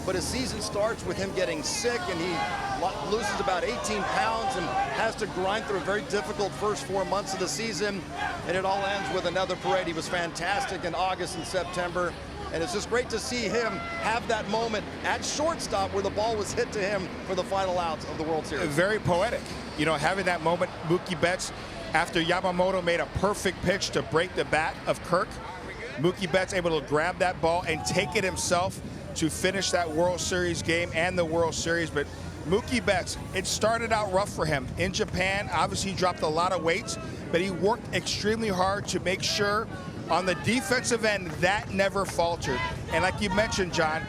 but his season starts with him getting sick, and he loses about 18 pounds and has to grind through a very difficult first 4 months of the season, and it all ends with another parade. He was fantastic in August and September, and it's just great to see him have that moment at shortstop where the ball was hit to him for the final outs of the World Series. Very poetic, you know, having that moment. Mookie Betts, after Yamamoto made a perfect pitch to break the bat of Kirk, Mookie Betts able to grab that ball and take it himself to finish that World Series game and the World Series. But Mookie Betts, it started out rough for him. In Japan, obviously he dropped a lot of weight, but he worked extremely hard to make sure on the defensive end that never faltered. And like you mentioned, John,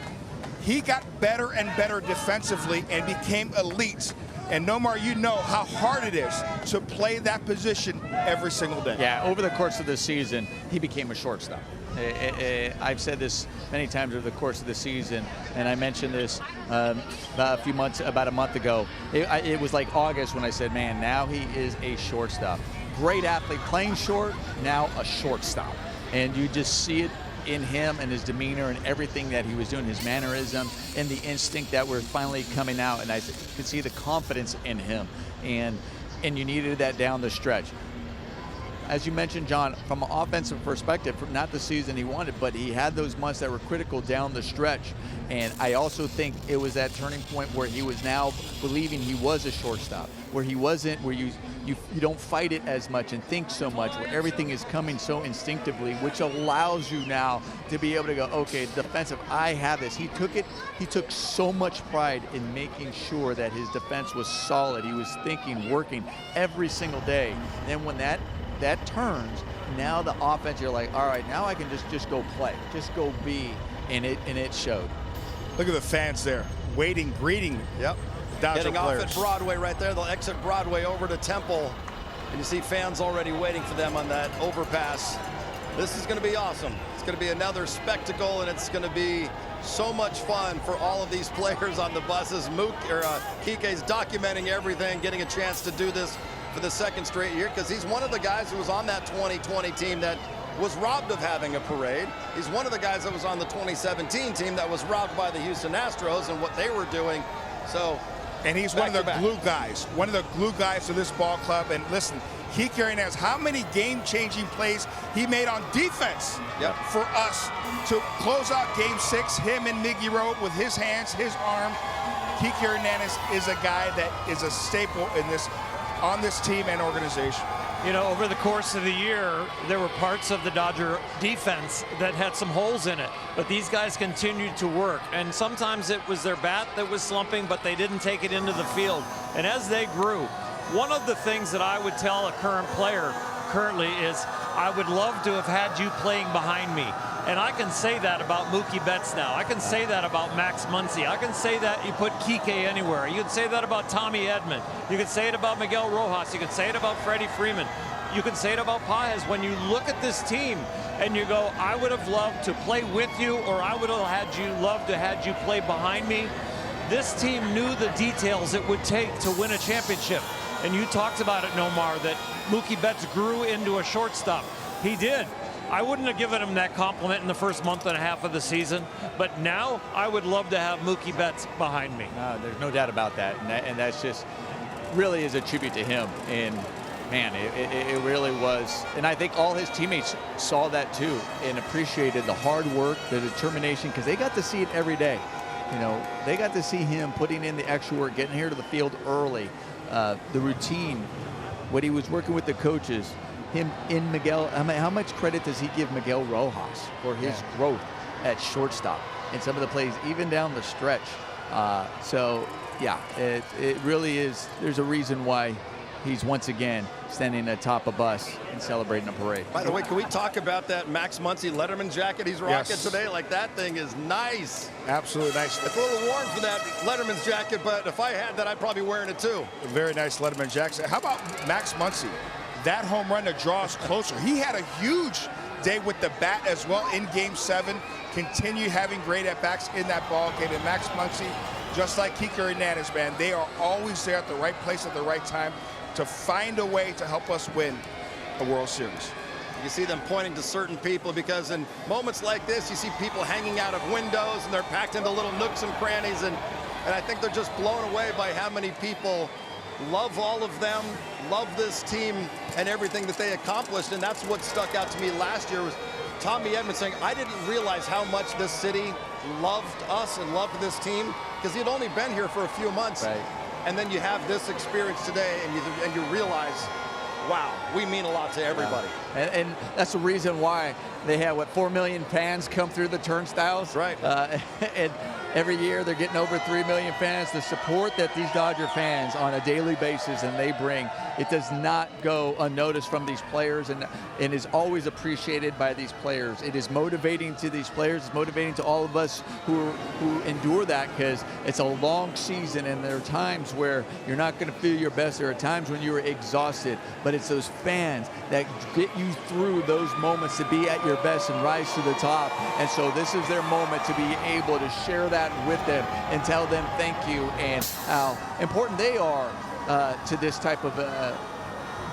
he got better and better defensively and became elite. And Nomar, you know how hard it is to play that position every single day. Yeah, over the course of the season, he became a shortstop. I've said this many times over the course of the season, and I mentioned this about a month ago. It was like August when I said, man, now he is a shortstop. Great athlete, playing short, now a shortstop. And you just see it in him and his demeanor and everything that he was doing, his mannerism and the instinct that were finally coming out, and I could see the confidence in him, and you needed that down the stretch. As you mentioned, John, from an offensive perspective, not the season he wanted, but he had those months that were critical down the stretch. And I also think it was that turning point where he was now believing he was a shortstop, where he wasn't, where you don't fight it as much and think so much, where everything is coming so instinctively, which allows you now to be able to go, okay, defensive, I have this. He took so much pride in making sure that his defense was solid. He was thinking, working every single day. And then when that turns, now the offense, you're like, all right, now I can just go play, just go be, and it showed. Look at the fans there, waiting, greeting. Yep. Dodger Getting players. off at Broadway right there. They'll exit Broadway over to Temple, and you see fans already waiting for them on that overpass. This is going to be awesome. It's going to be another spectacle, and it's going to be so much fun for all of these players on the buses. Kiké's documenting everything, getting a chance to do this for the second straight year, because he's one of the guys who was on that 2020 team that was robbed of having a parade. He's one of the guys that was on the 2017 team that was robbed by the Houston Astros and what they were doing. So, and he's one of the glue guys, to this ball club. And listen, Kiké Hernández, how many game-changing plays he made on defense for us to close out Game 6, him and Miggy wrote with his hands, his arm. Kiké Hernández is a guy that is a staple in this, on this team and organization. You know, over the course of the year, there were parts of the Dodger defense that had some holes in it, but these guys continued to work, and sometimes it was their bat that was slumping, but they didn't take it into the field. And as they grew, one of the things that I would tell a current player currently is, I would love to have had you playing behind me. And I can say that about Mookie Betts now. I can say that about Max Muncy. I can say that you put Kiké anywhere. You can say that about Tommy Edman. You can say it about Miguel Rojas. You can say it about Freddie Freeman. You can say it about Paez. When you look at this team and you go, I would have loved to play with you, or I would have loved to had you play behind me. This team knew the details it would take to win a championship. And you talked about it, Nomar, that Mookie Betts grew into a shortstop. He did. I wouldn't have given him that compliment in the first month and a half of the season, but now I would love to have Mookie Betts behind me. There's no doubt about that, and that's just really is a tribute to him. And man, it really was. And I think all his teammates saw that too and appreciated the hard work, the determination, because they got to see it every day. You know, they got to see him putting in the extra work, getting here to the field early, the routine, what he was working with the coaches. Him in Miguel, how much credit does he give Miguel Rojas for his growth at shortstop and some of the plays even down the stretch? So yeah, it really is. There's a reason why he's once again standing atop a bus and celebrating a parade. By the way, can we talk about that Max Muncy Letterman jacket he's rocking today? Like, that thing is nice. Absolutely nice. It's a little warm for that Letterman's jacket, but if I had that, I'd probably be wearing it too. A very nice Letterman jacket. How about Max Muncy? That home run to draw us closer. He had a huge day with the bat as well in Game 7. Continued having great at-bats in that ball game. And Max Muncy, just like Kiké Hernández, man, they are always there at the right place at the right time to find a way to help us win a World Series. You see them pointing to certain people because in moments like this, you see people hanging out of windows and they're packed into little nooks and crannies. And I think they're just blown away by how many people love all of them, love this team and everything that they accomplished. And that's what stuck out to me last year was Tommy Edman saying, I didn't realize how much this city loved us and loved this team because he'd only been here for a few months. Right. And then you have this experience today and you realize, wow, we mean a lot to everybody. Yeah. And that's the reason why they have, 4 million fans come through the turnstiles? Right. And every year they're getting over 3 million fans. The support that these Dodger fans on a daily basis and they bring, it does not go unnoticed from these players and is always appreciated by these players. It is motivating to these players. It's motivating to all of us who endure that because it's a long season and there are times where you're not going to feel your best. There are times when you're exhausted, but it's those fans that get you through those moments to be at your best and rise to the top. And so this is their moment to be able to share that with them and tell them thank you and how important they are to this type of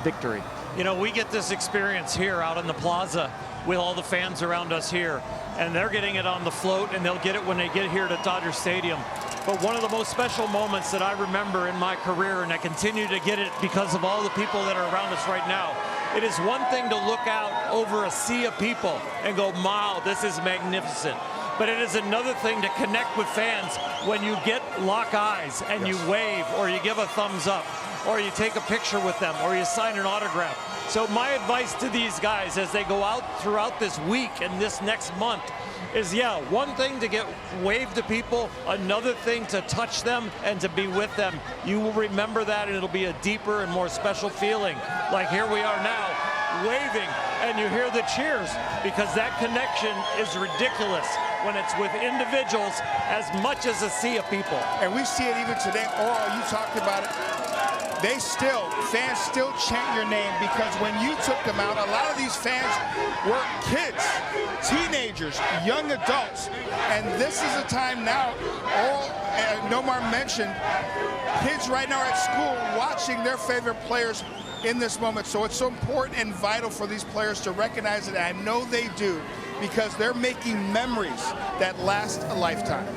victory. You know, we get this experience here out in the plaza with all the fans around us here, and they're getting it on the float, and they'll get it when they get here to Dodger Stadium. But one of the most special moments that I remember in my career, and I continue to get it because of all the people that are around us right now, it is one thing to look out over a sea of people and go, wow, this is magnificent. But it is another thing to connect with fans when you get lock eyes and you wave or you give a thumbs up or you take a picture with them or you sign an autograph. So my advice to these guys as they go out throughout this week and this next month is, one thing to get waved to people, another thing to touch them and to be with them. You will remember that and it'll be a deeper and more special feeling. Like here we are now waving and you hear the cheers because that connection is ridiculous when it's with individuals as much as a sea of people. And we see it even today. Oral, you talked about it. Fans still chant your name because when you took them out, a lot of these fans were kids, teenagers, young adults. And this is a time now, Nomar mentioned, kids right now are at school watching their favorite players in this moment. So it's so important and vital for these players to recognize it. I know they do because they're making memories that last a lifetime.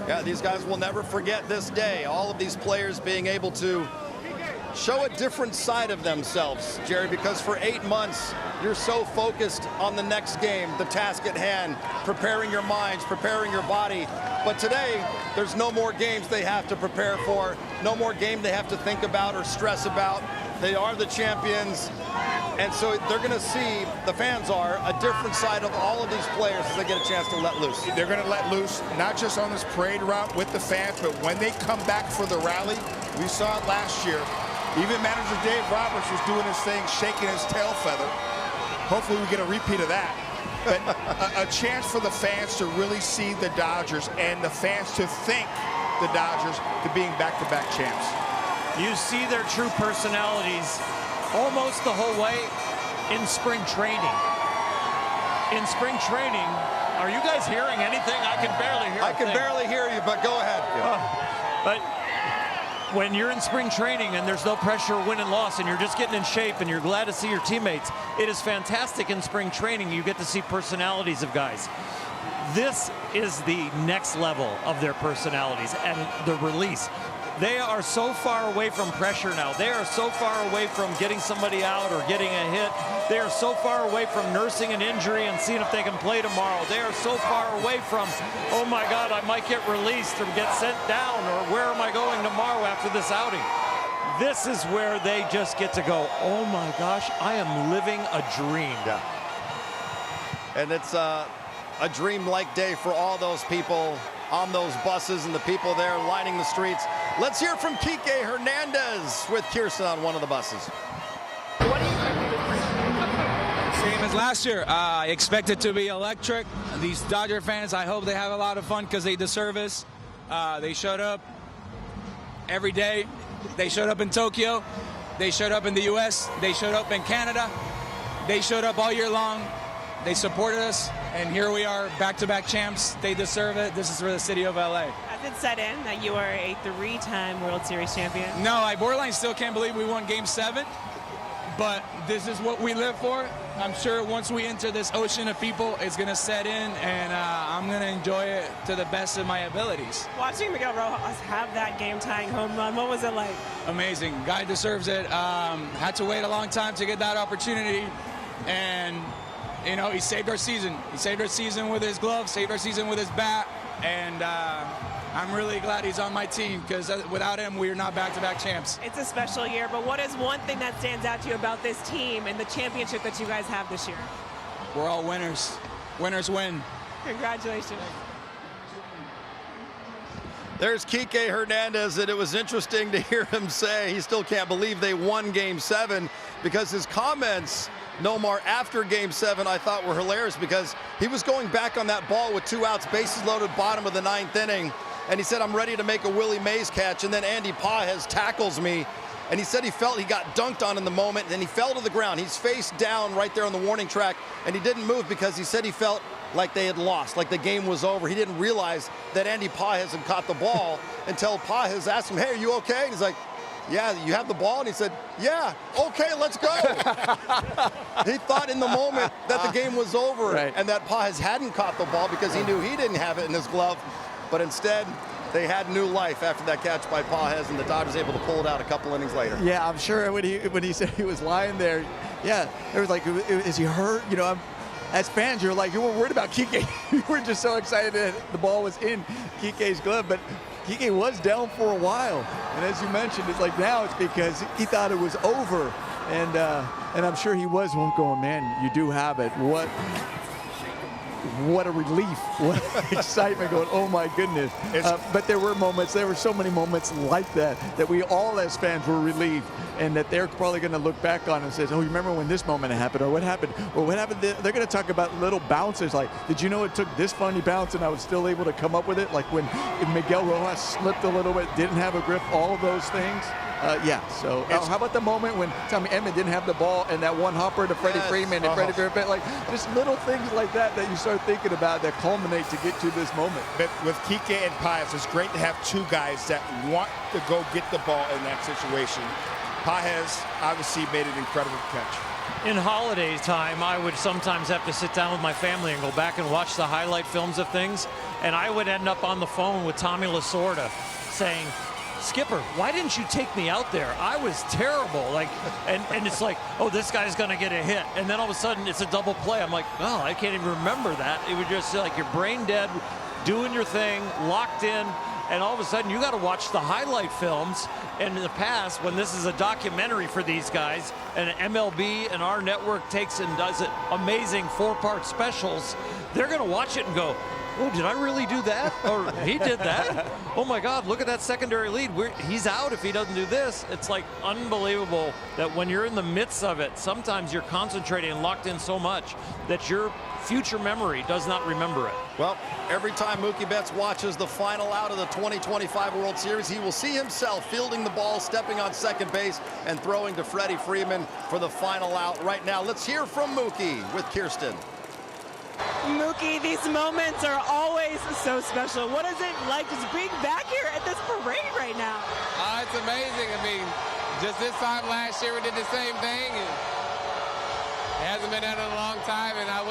Yeah, these guys will never forget this day. All of these players being able to show a different side of themselves, Jerry, because for 8 months, you're so focused on the next game, the task at hand, preparing your minds, preparing your body. But today, there's no more games they have to prepare for, no more game they have to think about or stress about. They are the champions, and so they're going to see, the fans are, a different side of all of these players as they get a chance to let loose. They're going to let loose, not just on this parade route with the fans, but when they come back for the rally. We saw it last year. Even manager Dave Roberts was doing his thing, shaking his tail feather. Hopefully we get a repeat of that. But a chance for the fans to really see the Dodgers and the fans to thank the Dodgers to being back-to-back champs. You see their true personalities almost the whole way in spring training. In spring training, are you guys hearing anything? I can barely hear. I can barely hear you, but go ahead. But when you're in spring training and there's no pressure of win and loss and you're just getting in shape and you're glad to see your teammates, it is fantastic in spring training. You get to see personalities of guys. This is the next level of their personalities and the release. They are so far away from pressure now. They are so far away from getting somebody out or getting a hit. They are so far away from nursing an injury and seeing if they can play tomorrow. They are so far away from, oh my God, I might get released or get sent down, or where am I going tomorrow after this outing? This is where they just get to go, oh my gosh, I am living a dream. Yeah. And it's a dream-like day for all those people on those buses and the people there lining the streets. Let's hear from Kiké Hernández with Kirsten on one of the buses. What do you expect this Same as last year. I expect it to be electric. These Dodger fans, I hope they have a lot of fun because they deserve this. They showed up every day. They showed up in Tokyo. They showed up in the U.S. They showed up in Canada. They showed up all year long. They supported us, and here we are, back-to-back champs. They deserve it. This is for the city of L.A. Has it set in that you are a 3-time World Series champion? No, I borderline still can't believe we won Game 7. but this is what we live for. I'm sure once we enter this ocean of people, it's going to set in, and I'm going to enjoy it to the best of my abilities. Watching Miguel Rojas have that game-tying home run, what was it like? Amazing. Guy deserves it. Had to wait a long time to get that opportunity, and you know, he saved our season. He saved our season with his glove, saved our season with his bat, and I'm really glad he's on my team, because without him, we're not back-to-back champs. It's a special year, but what is one thing that stands out to you about this team and the championship that you guys have this year? We're all winners. Winners win. Congratulations. There's Kiké Hernández, and it was interesting to hear him say he still can't believe they won Game 7, because his comments, Nomar, after Game 7, I thought were hilarious, because he was going back on that ball with 2 outs, bases loaded, bottom of the 9th inning, and he said, I'm ready to make a Willie Mays catch, and then Andy Pages tackles me, and he said he felt he got dunked on in the moment, and he fell to the ground. He's face down right there on the warning track, and he didn't move because he said he felt like they had lost, like the game was over. He didn't realize that Andy Pages had caught the ball until Pages asked him, hey, are you okay? And he's like, yeah, you have the ball? And he said, yeah, okay, let's go. He thought in the moment that the game was over, right, and that Pages hadn't caught the ball because he knew he didn't have it in his glove. But instead, they had new life after that catch by Pages, and the Dodgers able to pull it out a couple innings later. Yeah, I'm sure when he said he was lying there, yeah, it was like, is he hurt? You know, as fans, you're like, you were worried about Kiké. You were just so excited that the ball was in Kiké's glove, but Kiké was down for a while. And as you mentioned, it's like now it's because he thought it was over. And I'm sure he was going, man, you do have it. What a relief, what excitement, going, oh my goodness. But there were so many moments like that we all as fans were relieved, and that they're probably going to look back on and say, oh, you remember when this moment happened, or what happened? They're going to talk about little bounces, like, did you know it took this funny bounce and I was still able to come up with it? Like when Miguel Rojas slipped a little bit, didn't have a grip, all of those things. Yeah, so how about the moment when Tommy Edman didn't have the ball and that one hopper to Freddie Freeman and Freddie Freeman, like just little things like that you start thinking about that culminate to get to this moment. But with Kiké and Pages, it's great to have two guys that want to go get the ball in that situation. Pages obviously made an incredible catch. In holiday time, I would sometimes have to sit down with my family and go back and watch the highlight films of things, and I would end up on the phone with Tommy Lasorda saying, Skipper, why didn't you take me out there? I was terrible. Like, and it's like, oh, this guy's gonna get a hit, and then all of a sudden it's a double play. I'm like, oh, I can't even remember that. It was just like you're brain dead, doing your thing, locked in, and all of a sudden you got to watch the highlight films. And in the past, when this is a documentary for these guys, and MLB and our network takes and does it amazing 4-part specials, they're gonna watch it and go, oh, did I really do that? Or he did that? Oh my God, look at that secondary lead. He's out if he doesn't do this. It's like unbelievable that when you're in the midst of it, sometimes you're concentrating and locked in so much that your future memory does not remember it. Well, every time Mookie Betts watches the final out of the 2025 World Series, he will see himself fielding the ball, stepping on second base, and throwing to Freddie Freeman for the final out right now. Let's hear from Mookie with Kirsten. Mookie, these moments are always so special. What is it like just being back here at this parade right now? It's amazing. I mean, just this time last year we did the same thing, and it hasn't been done in a long time, and I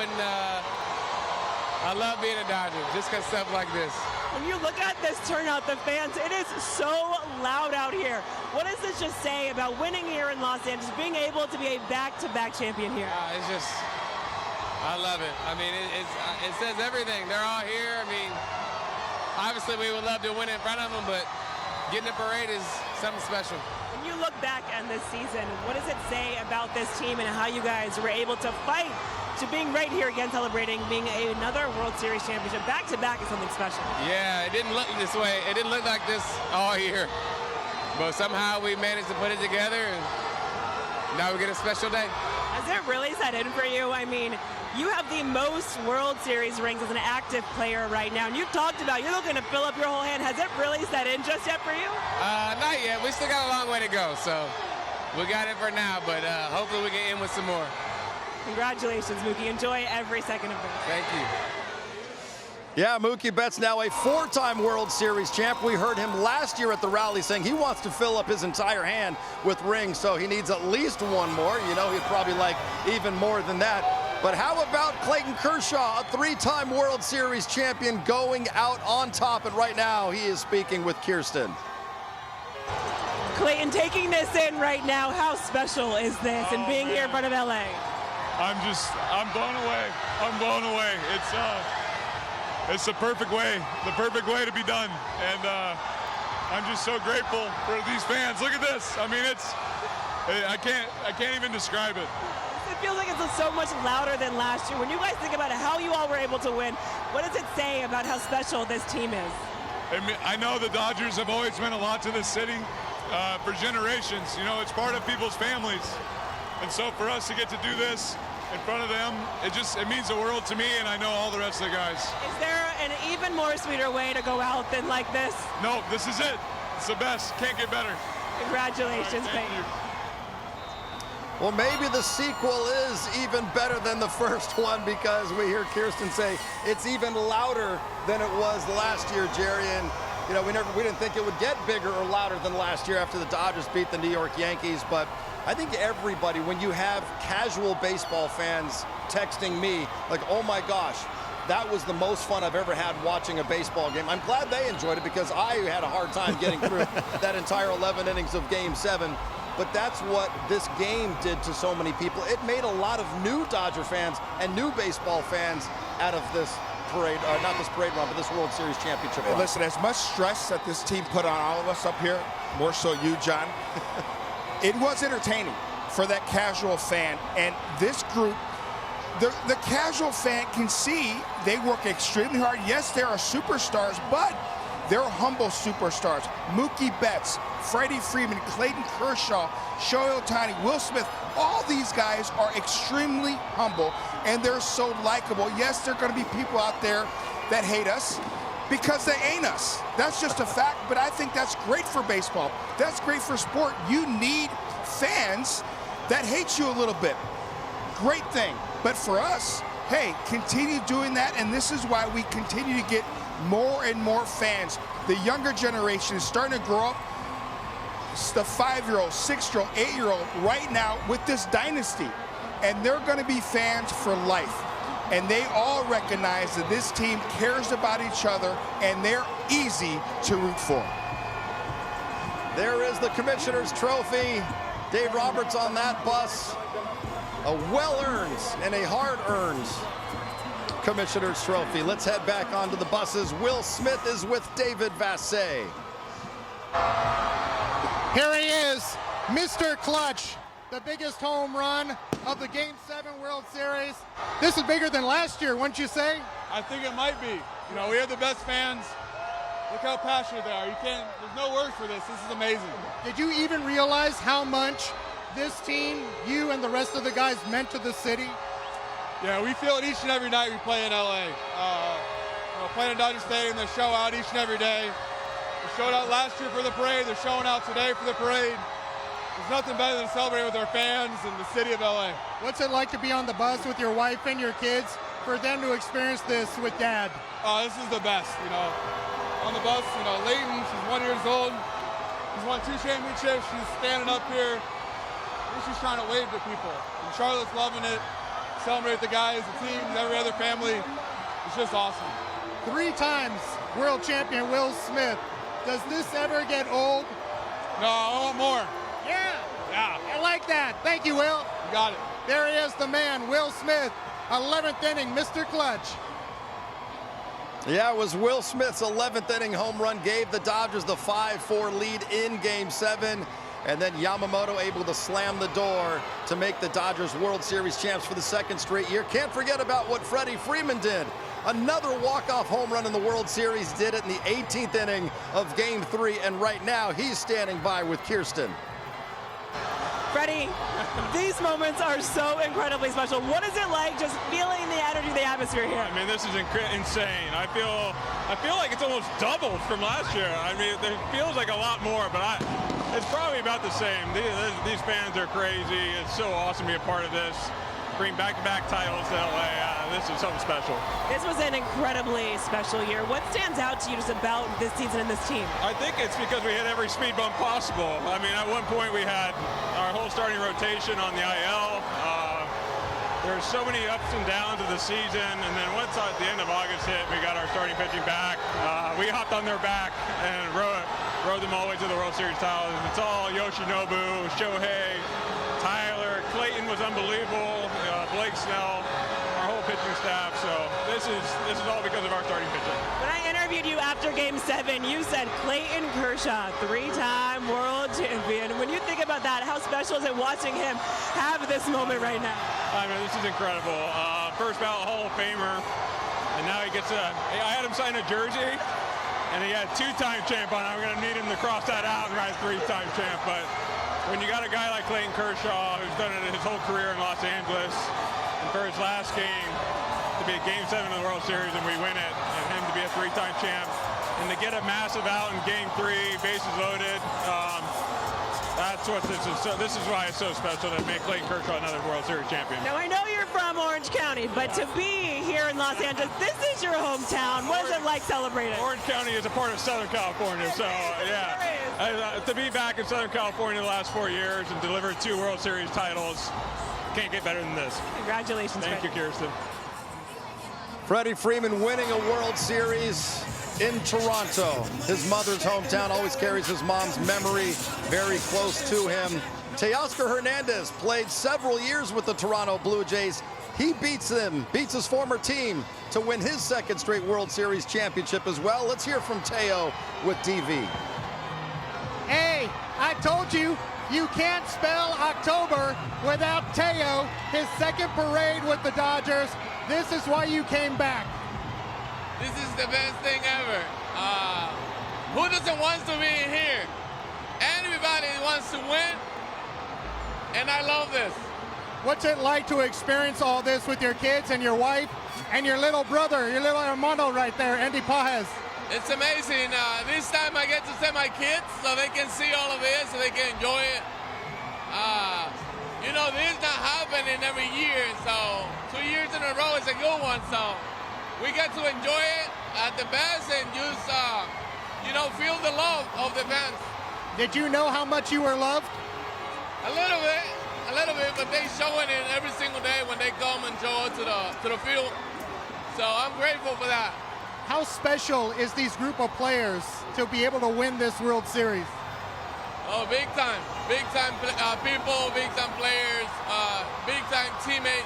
love being a Dodger just because stuff like this. When you look at this turnout, the fans, it is so loud out here. What does this just say about winning here in Los Angeles, being able to be a back-to-back champion here? It's just, I love it. I mean, it says everything. They're all here. I mean, obviously we would love to win in front of them, but getting a parade is something special. When you look back on this season, what does it say about this team and how you guys were able to fight to being right here again, celebrating being another World Series championship? Back-to-back is something special. Yeah, it didn't look this way. It didn't look like this all year. But somehow we managed to put it together, and now we get a special day. Has it really set in for you? I mean, you have the most World Series rings as an active player right now, and you've talked about you're looking to fill up your whole hand. Has it really set in just yet for you? Not yet. We still got a long way to go, so we got it for now, but hopefully we get in with some more. Congratulations, Mookie. Enjoy every second of this. Thank you. Yeah, Mookie Betts now a 4-time World Series champ. We heard him last year at the rally saying he wants to fill up his entire hand with rings, so he needs at least one more. You know, he'd probably like even more than that. But how about Clayton Kershaw, a 3-time World Series champion, going out on top, and right now he is speaking with Kirsten. Clayton, taking this in right now, how special is this and being here in front of LA? I'm blown away. I'm blown away. It's the perfect way to be done. And I'm just so grateful for these fans. Look at this. I mean, I can't even describe it. It feels like it's so much louder than last year. When you guys think about how you all were able to win, what does it say about how special this team is? I know the Dodgers have always meant a lot to this city for generations. You know, it's part of people's families. And so for us to get to do this in front of them, it means the world to me, and I know all the rest of the guys. Is there an even more sweeter way to go out than like this? No, this is it. It's the best. Can't get better. Congratulations, Thank you. Well, maybe the sequel is even better than the first one, because we hear Kirsten say it's even louder than it was last year, Jerry. And you know, we didn't think it would get bigger or louder than last year after the Dodgers beat the New York Yankees. But I think everybody, when you have casual baseball fans texting me like, oh my gosh, that was the most fun I've ever had watching a baseball game. I'm glad they enjoyed it, because I had a hard time getting through that entire 11 innings of Game 7. But that's what this game did to so many people. It made a lot of new Dodger fans and new baseball fans out of this parade, not this parade run, but this World Series championship run. Listen, as much stress that this team put on all of us up here, more so you, John, it was entertaining for that casual fan. And this group, the casual fan can see they work extremely hard. Yes, there are superstars, but they're humble superstars. Mookie Betts, Freddie Freeman, Clayton Kershaw, Shohei Ohtani, Will Smith, all these guys are extremely humble, and they're so likable. Yes, there are going to be people out there that hate us because they ain't us. That's just a fact, but I think that's great for baseball. That's great for sport. You need fans that hate you a little bit. Great thing. But for us, hey, continue doing that, and this is why we continue to get more and more fans. The younger generation is starting to grow up. It's the 5-year-old, 6-year-old, 8-year-old right now with this dynasty. And they're going to be fans for life. And they all recognize that this team cares about each other, and they're easy to root for. There is the Commissioner's Trophy. Dave Roberts on that bus. A well-earned and a hard-earned Commissioner's Trophy. Let's head back onto the buses. Will Smith is with David Vassay. Here he is, Mr. Clutch, the biggest home run of the Game 7 World Series. This is bigger than last year, wouldn't you say? I think it might be. You know, we have the best fans. Look how passionate they are. There's no words for this. This is amazing. Did you even realize how much this team, you and the rest of the guys, meant to the city? Yeah, we feel it each and every night we play in LA. Playing in Dodger Stadium, they show out each and every day. They showed out last year for the parade. They're showing out today for the parade. There's nothing better than celebrating with our fans in the city of LA. What's it like to be on the bus with your wife and your kids, for them to experience this with Dad? This is the best, you know. On the bus, you know, Leighton, she's 1 year old. She's won 2 championships. She's standing up here. She's trying to wave to people. And Charlotte's loving it. Celebrate the guys, the teams, every other family. It's just awesome. 3 times world champion Will Smith. Does this ever get old? No, I want more. Yeah, I like that. Thank you, Will. You got it. There he is, the man, Will Smith, 11th inning, Mr. Clutch. Yeah, it was Will Smith's 11th inning home run, gave the Dodgers the 5-4 lead in Game 7. And then Yamamoto able to slam the door to make the Dodgers World Series champs for the 2nd straight year. Can't forget about what Freddie Freeman did. Another walk-off home run in the World Series, did it in the 18th inning of Game 3. And right now, he's standing by with Kirsten. Freddie, these moments are so incredibly special. What is it like just feeling the energy, the atmosphere here? I mean, this is insane. I feel like it's almost doubled from last year. I mean, it feels like a lot more, but it's probably about the same. These fans are crazy. It's so awesome to be a part of this. bring back-to-back titles to LA. This is something special. This was an incredibly special year. What stands out to you just about this season and this team? I think it's because we hit every speed bump possible. I mean, at one point we had our whole starting rotation on the IL. There's so many ups and downs of the season, and then once at the end of August hit, we got our starting pitching back. We hopped on their back and rode them all the way to the World Series titles. It's all Yoshinobu, Shohei, Tyler, Clayton was unbelievable, Blake Snell, our whole pitching staff. So this is all because of our starting pitching. When I interviewed you after Game 7, you said Clayton Kershaw, 3-time world champion. When you think about that, how special is it watching him have this moment right now? I mean, this is incredible. First ballot Hall of Famer, and now he gets I had him sign a jersey, and he had 2-time champ on it. I'm going to need him to cross that out and write 3-time champ. But when you got a guy like Clayton Kershaw, who's done it his whole career in Los Angeles, and for his last game to be a Game 7 of the World Series and we win it, and him to be a 3-time champ, and to get a massive out in Game 3, bases loaded, that's what this is. So this is why it's so special to make Clayton Kershaw another World Series champion. Now, I know you're from Orange County, but to be here in Los Angeles, this is your hometown. What is it like celebrating? Orange County is a part of Southern California, so yeah. To be back in Southern California the last 4 years and deliver 2 World Series titles, can't get better than this. Congratulations, Thank you, Kirsten. Freddie Freeman winning a World Series in Toronto. His mother's hometown, always carries his mom's memory very close to him. Teoscar Hernandez played several years with the Toronto Blue Jays. He beats his former team to win his 2nd straight World Series championship as well. Let's hear from Teo with DV. Hey, I told you, you can't spell October without Teo, his 2nd parade with the Dodgers. This is why you came back. This is the best thing ever. Who doesn't want to be here? Everybody wants to win, and I love this. What's it like to experience all this with your kids and your wife and your little brother, your little hermano right there, Andy Pajes? It's amazing. This time I get to send my kids so they can see all of this, so they can enjoy it. You know, this is not happening every year, so 2 years in a row is a good one. So we get to enjoy it at the best and just, feel the love of the fans. Did you know how much you were loved? A little bit, but they show it in every single day when they come and show up to the field. So I'm grateful for that. How special is these group of players to be able to win this World Series? Oh, big time people, big time players, big time teammates.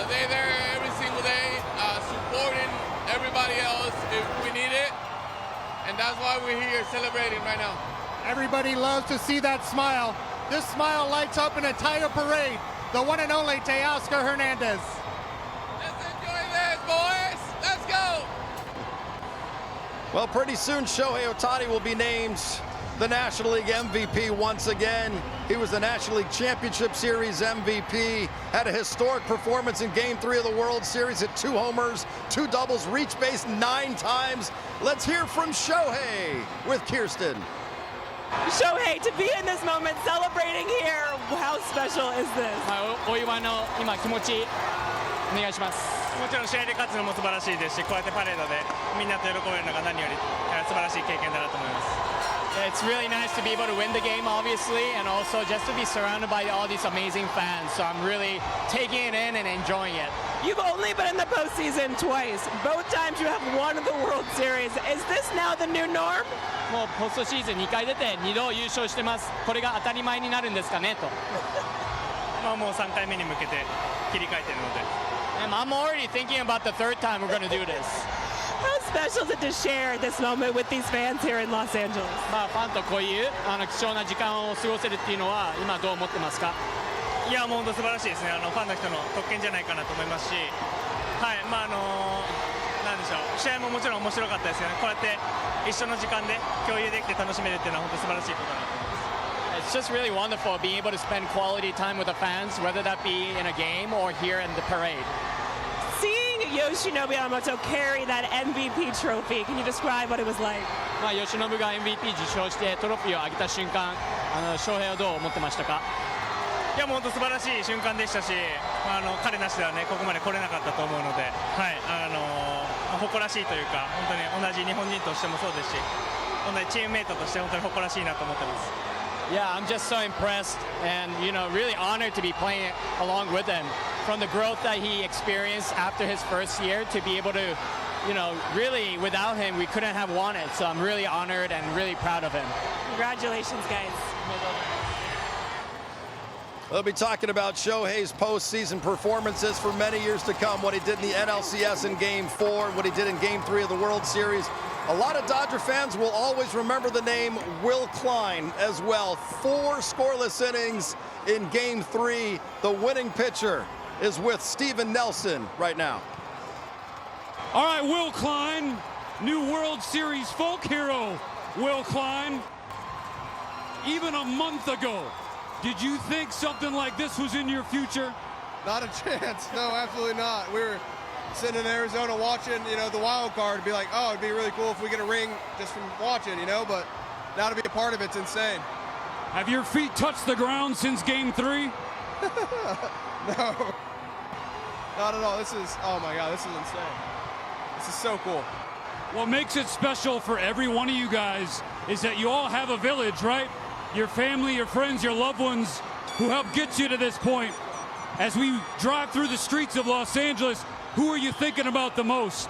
They're there every single day, supporting everybody else if we need it. And that's why we're here celebrating right now. Everybody loves to see that smile. This smile lights up an entire parade. The one and only Teoscar Hernandez. Let's enjoy this, boys. Let's go. Well, pretty soon Shohei Ohtani will be named the National League MVP once again. He was the National League Championship Series MVP, had a historic performance in Game 3 of the World Series, hit 2 homers, 2 doubles, reached base 9 times. Let's hear from Shohei with Kirsten. Shohei, to be in this moment, celebrating here, how special is this? お祝いの今気持ちお願いします。もちろん試合で勝つのも素晴らしいですし、こうやってパレードでみんなと喜べるのが何より素晴らしい経験だなと思います。It's really nice to be able to win the game, obviously, and also just to be surrounded by all these amazing fans. So I'm really taking it in and enjoying it. You've only been in the postseason twice. Both times you have won the World Series. Is this now the new norm? もうポストシーズン2回出て2度優勝してます。これが当たり前になるんですかねと。もう3回目に向けて切り替えているので。And I'm already thinking about the 3rd time we're going to do this. How special is it to share this moment with these fans here in Los Angeles? ファンとこういう貴重な時間を過ごせるっていうのは今どう思ってますか？いやもう本当素晴らしいですね。ファンの人の特権じゃないかなと思いますし、はいなんでしょう、試合ももちろん面白かったですよね。こうやって一緒の時間で共有できて楽しめるっていうのは本当素晴らしいことだなと思います。It's just really wonderful being able to spend quality time with the fans, whether that be in a game or here in the parade. Seeing Yoshinobu Yamamoto carry that MVP trophy, can you describe what it was like? 吉信が MVP 受賞してトロフィーを上げた瞬間、翔平はどう思ってましたか？いやもう本当素晴らしい瞬間でしたし、彼なしではねここまで来れなかったと思うので、はい、誇らしいというか本当に同じ日本人としてもそうですし、同じチームメイトとして本当に誇らしいなと思ってます。Yeah, I'm just so impressed and, really honored to be playing along with him. From the growth that he experienced after his first year to be able to, really without him, we couldn't have won it. So I'm really honored and really proud of him. Congratulations, guys. We'll be talking about Shohei's postseason performances for many years to come, what he did in the NLCS in Game 4, what he did in Game 3 of the World Series. A lot of Dodger fans will always remember the name Will Klein as well. 4 scoreless innings in Game 3. The winning pitcher is with Steven Nelson right now. All right, Will Klein, new World Series folk hero, Will Klein. Even a month ago, did you think something like this was in your future? Not a chance. No, absolutely not. We were sitting in Arizona watching, the wild card, to be like, oh, it'd be really cool if we get a ring just from watching, but now to be a part of it's insane. Have your feet touched the ground since Game 3? No, not at all. Oh my God, this is insane. This is so cool. What makes it special for every one of you guys is that you all have a village, right? Your family, your friends, your loved ones who helped get you to this point. As we drive through the streets of Los Angeles, who are you thinking about the most?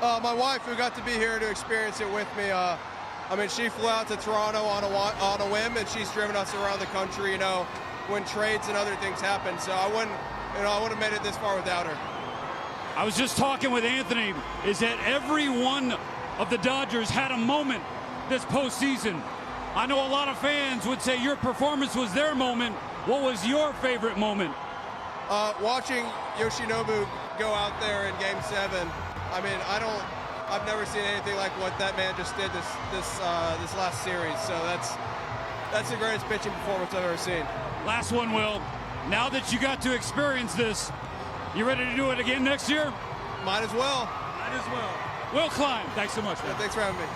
My wife, who got to be here to experience it with me. She flew out to Toronto on a whim, and she's driven us around the country, when trades and other things happen. So I wouldn't have made it this far without her. I was just talking with Anthony, is that every one of the Dodgers had a moment this postseason. I know a lot of fans would say your performance was their moment. What was your favorite moment? Watching Yoshinobu go out there in Game 7. I've never seen anything like what that man just did this last series. So that's the greatest pitching performance I've ever seen. Last one, Will. Now that you got to experience this, you ready to do it again next year? Might as well. Might as well. Will Klein, thanks so much, man. Yeah, thanks for having me.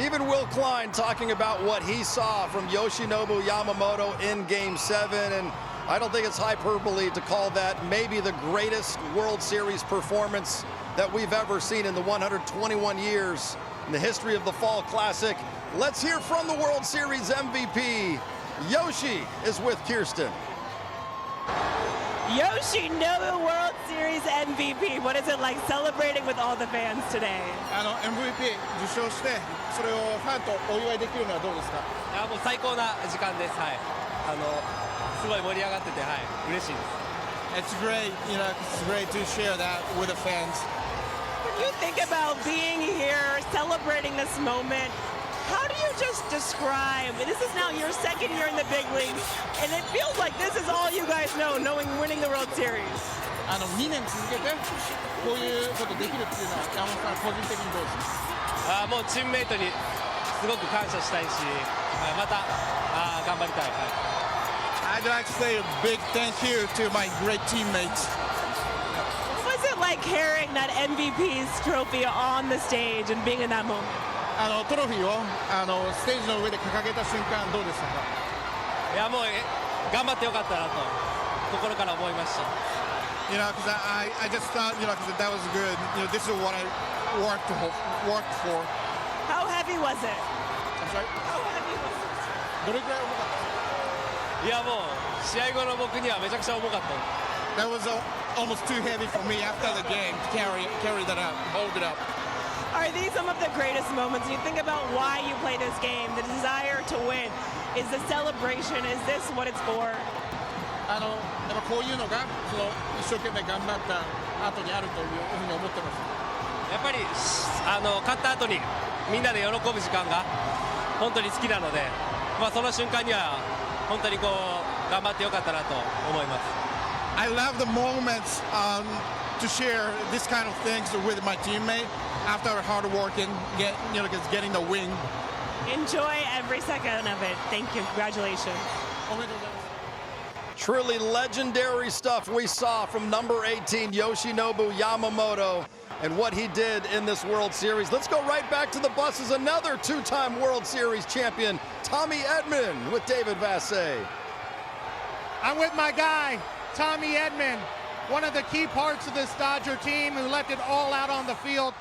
Even Will Klein talking about what he saw from Yoshinobu Yamamoto in Game 7, and I don't think it's hyperbole to call that maybe the greatest World Series performance that we've ever seen in the 121 years in the history of the Fall Classic. Let's hear from the World Series MVP. Yoshi is with Kirsten. Yoshinobu World Series MVP. What is it like celebrating with all the fans today? MVP 受賞してそれをファンとお祝いできるのはどうですか？いやもう最高な時間です。はい。すごい盛り上がってて、はい、嬉しいです。It's great, it's great to share that with the fans. When you think about being here, celebrating this moment, how do you just describe, this is now your second year in the big leagues, and it feels like this is all you guys know, winning the World Series. 2年続けてこういうことできるっていうのは山本さん個人的にどうですか？もうチームメイトにすごく感謝したいし、また頑張りたい。I'd like to say a big thank you to my great teammates. What was it like carrying that MVP's trophy on the stage and being in that moment? トロフィーをステージの上で掲げた瞬間どうでしたか？いやもう頑張ってよかったなと心から思いました。Because I just thought, because that was good. This is what I worked for. How heavy was it? I'm sorry? How heavy was it? どれくらい重かった？いやもう試合後の僕にはめちゃくちゃ重かった。That was almost too heavy for me after the game to carry that up, hold it up. Are these some of the greatest moments? You think about why you play this game, the desire to win. Is the celebration, is this what it's for? やっぱこういうのが一生懸命頑張った後にあるというふうに思ってます。やっぱり勝った後にみんなで喜ぶ時間が本当に好きなので、その瞬間には本当に頑張ってよかったなと思います。I love the moments to share this kind of things with my teammate after hard work and getting the win. Enjoy every second of it. Thank you. Congratulations. Truly legendary stuff we saw from number 18, Yoshinobu Yamamoto, and what he did in this World Series. Let's go right back to the buses. Another two-time World Series champion, Tommy Edman, with David Vassay. I'm with my guy, Tommy Edman, one of the key parts of this Dodger team who left it all out on the field.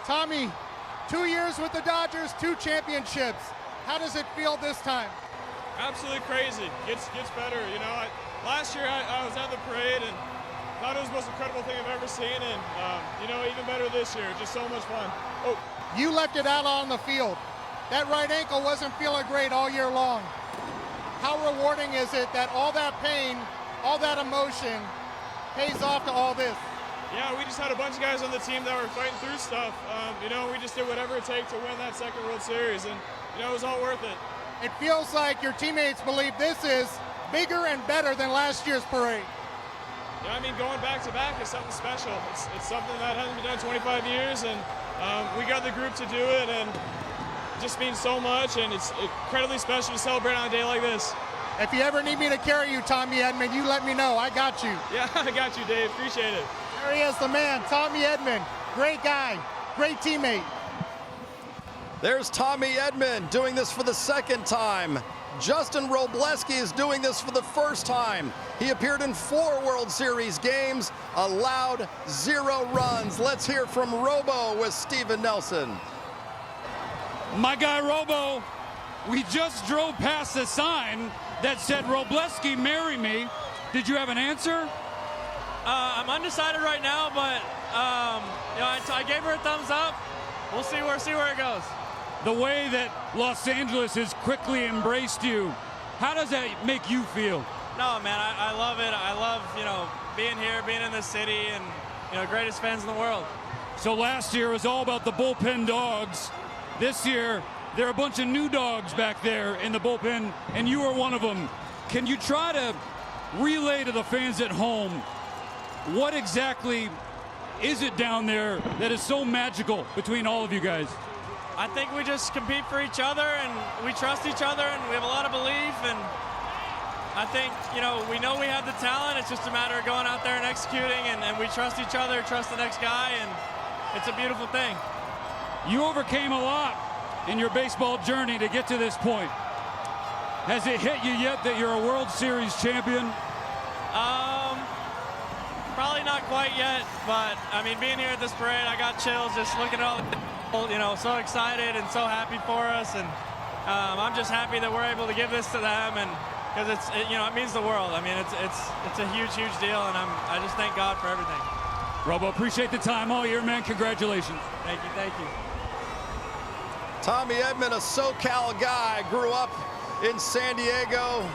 Tommy, 2 years with the Dodgers, 2 championships. How does it feel this time? Absolutely crazy. Gets better. You know, last year I was at the parade and thought it was the most incredible thing I've ever seen, and you know, even better this year. Just so much fun. Oh, you left it out on the field. That right ankle wasn't feeling great all year long. How rewarding is it that all that pain, all that emotion pays off to all this? Yeah, we just had a bunch of guys on the team that were fighting through stuff. You know, we just did whatever it takes to win that second World Series, and you know, it was all worth it. It feels like your teammates believe this is bigger and better than last year's parade. Yeah, I mean, going back to back is something special. It's something that hasn't been done in 25 years, and we got the group to do it, and it just means so much, and it's incredibly special to celebrate on a day like this. If you ever need me to carry you, Tommy Edman, you let me know. I got you. Yeah, I got you, Dave. Appreciate it. There he is, the man, Tommy Edman. Great guy, great teammate. There's Tommy Edman doing this for the second time. Justin Robleski is doing this for the first time. He appeared in 4 World Series games, allowed 0 runs. Let's hear from Robo with Steven Nelson. My guy Robo, we just drove past a sign that said, "Robleski, marry me." Did you have an answer? I'm undecided right now, but you know, I gave her a thumbs up. We'll see where it goes. The way that Los Angeles has quickly embraced you, how does that make you feel? No, man, I love it. I love, you know, being here, being in this city, and, you know, greatest fans in the world. So last year was all about the bullpen dogs. This year, there are a bunch of new dogs back there in the bullpen, and you are one of them. Can you try to relay to the fans at home what exactly is it down there that is so magical between all of you guys? I think we just compete for each other, and we trust each other, and we have a lot of belief, and I think, you know we have the talent. It's just a matter of going out there and executing, and we trust each other, trust the next guy, and it's a beautiful thing. You overcame a lot in your baseball journey to get to this point. Has it hit you yet that you're a World Series champion? Probably not quite yet, but I mean, being here at this parade, I got chills just looking at all the, you know, so excited and so happy for us, and I'm just happy that we're able to give this to them, and because you know, it means the world. I mean, it's a huge deal, and I just thank God for everything. Robo, appreciate the time all year, man. Congratulations. Thank you. Tommy Edman, a SoCal guy, grew up in San Diego,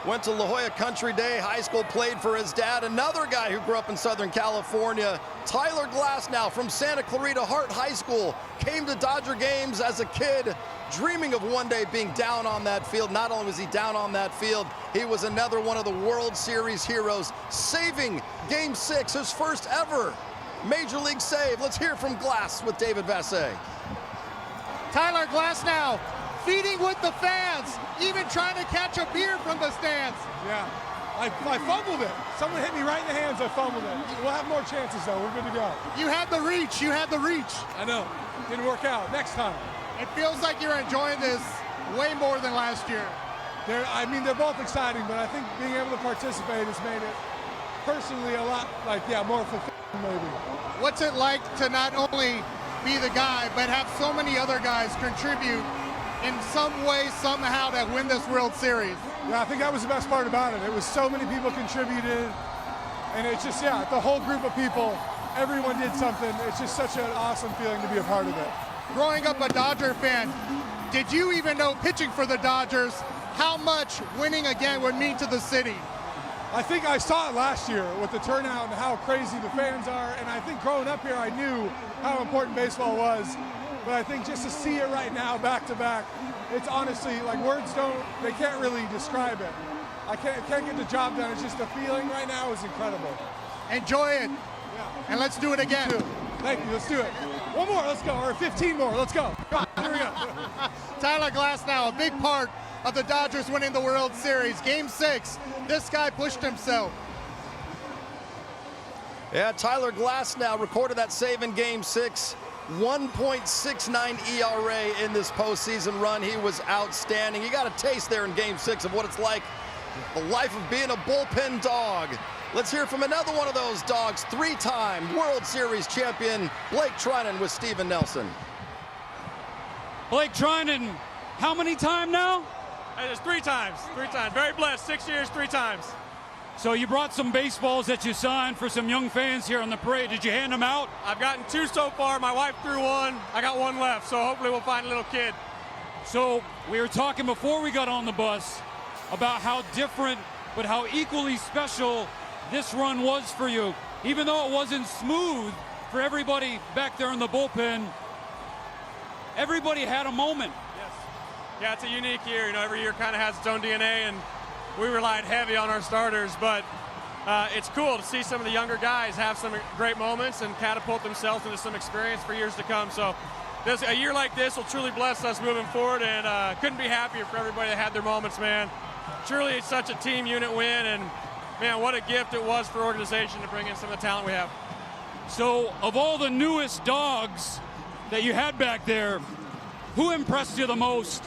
went to La Jolla Country Day High School, played for his dad. Another guy who grew up in Southern California, Tyler Glasnow from Santa Clarita Hart High School, came to Dodger games as a kid, dreaming of one day being down on that field. Not only was he down on that field, he was another one of the World Series heroes, saving Game 6, his first ever Major League save. Let's hear from Glass with David Vassegh. Tyler Glasnow, feeding with the fans, even trying to catch a beer from the stands. Yeah, I fumbled it. Someone hit me right in the hands, I fumbled it. We'll have more chances, though. We're good to go. You had the reach. I know. Didn't work out. Next time. It feels like you're enjoying this way more than last year. They're both exciting, but I think being able to participate has made it personally a lot, more fulfilling maybe. What's it like to not only be the guy, but have so many other guys contribute in some way, somehow, to win this World Series? Yeah, I think that was the best part about it. It was so many people contributed, and it's just, the whole group of people, everyone did something. It's just such an awesome feeling to be a part of it. Growing up a Dodger fan, did you even know pitching for the Dodgers how much winning again would mean to the city? I think I saw it last year with the turnout and how crazy the fans are, and I think growing up here I knew how important baseball was, but I think just to see it right now back to back, it's honestly, words they can't really describe it. I can't get the job done. It's just the feeling right now is incredible. Enjoy it, and let's do it again. Thank you, let's do it. One more, let's go, or 15 more, let's go. Come on, here we go. Tyler Glasnow, a big part of the Dodgers winning the World Series. Game 6, this guy pushed himself. Yeah, Tyler Glasnow recorded that save in Game 6. 1.69 ERA in this postseason run. He was outstanding. You got a taste there in Game 6 of what it's like The life of being a bullpen dog. Let's hear from another one of those dogs, three-time World Series champion, Blake Treinen with Steven Nelson. Blake Treinen, how many times now? It's 3 times. Very blessed. 6 years, 3 times. So you brought some baseballs that you signed for some young fans here on the parade. Did you hand them out? I've gotten 2 so far. My wife threw 1. I got 1 left, so hopefully we'll find a little kid. So we were talking before we got on the bus about how different but how equally special this run was for you. Even though it wasn't smooth for everybody back there in the bullpen, everybody had a moment. Yes. Yeah, it's a unique year. You know, every year kind of has its own DNA, and we relied heavy on our starters, but it's cool to see some of the younger guys have some great moments and catapult themselves into some experience for years to come. So a year like this will truly bless us moving forward, and couldn't be happier for everybody that had their moments, man. Truly, it's such a team unit win, and man, what a gift it was for organization to bring in some of the talent we have. So of all the newest dogs that you had back there, who impressed you the most?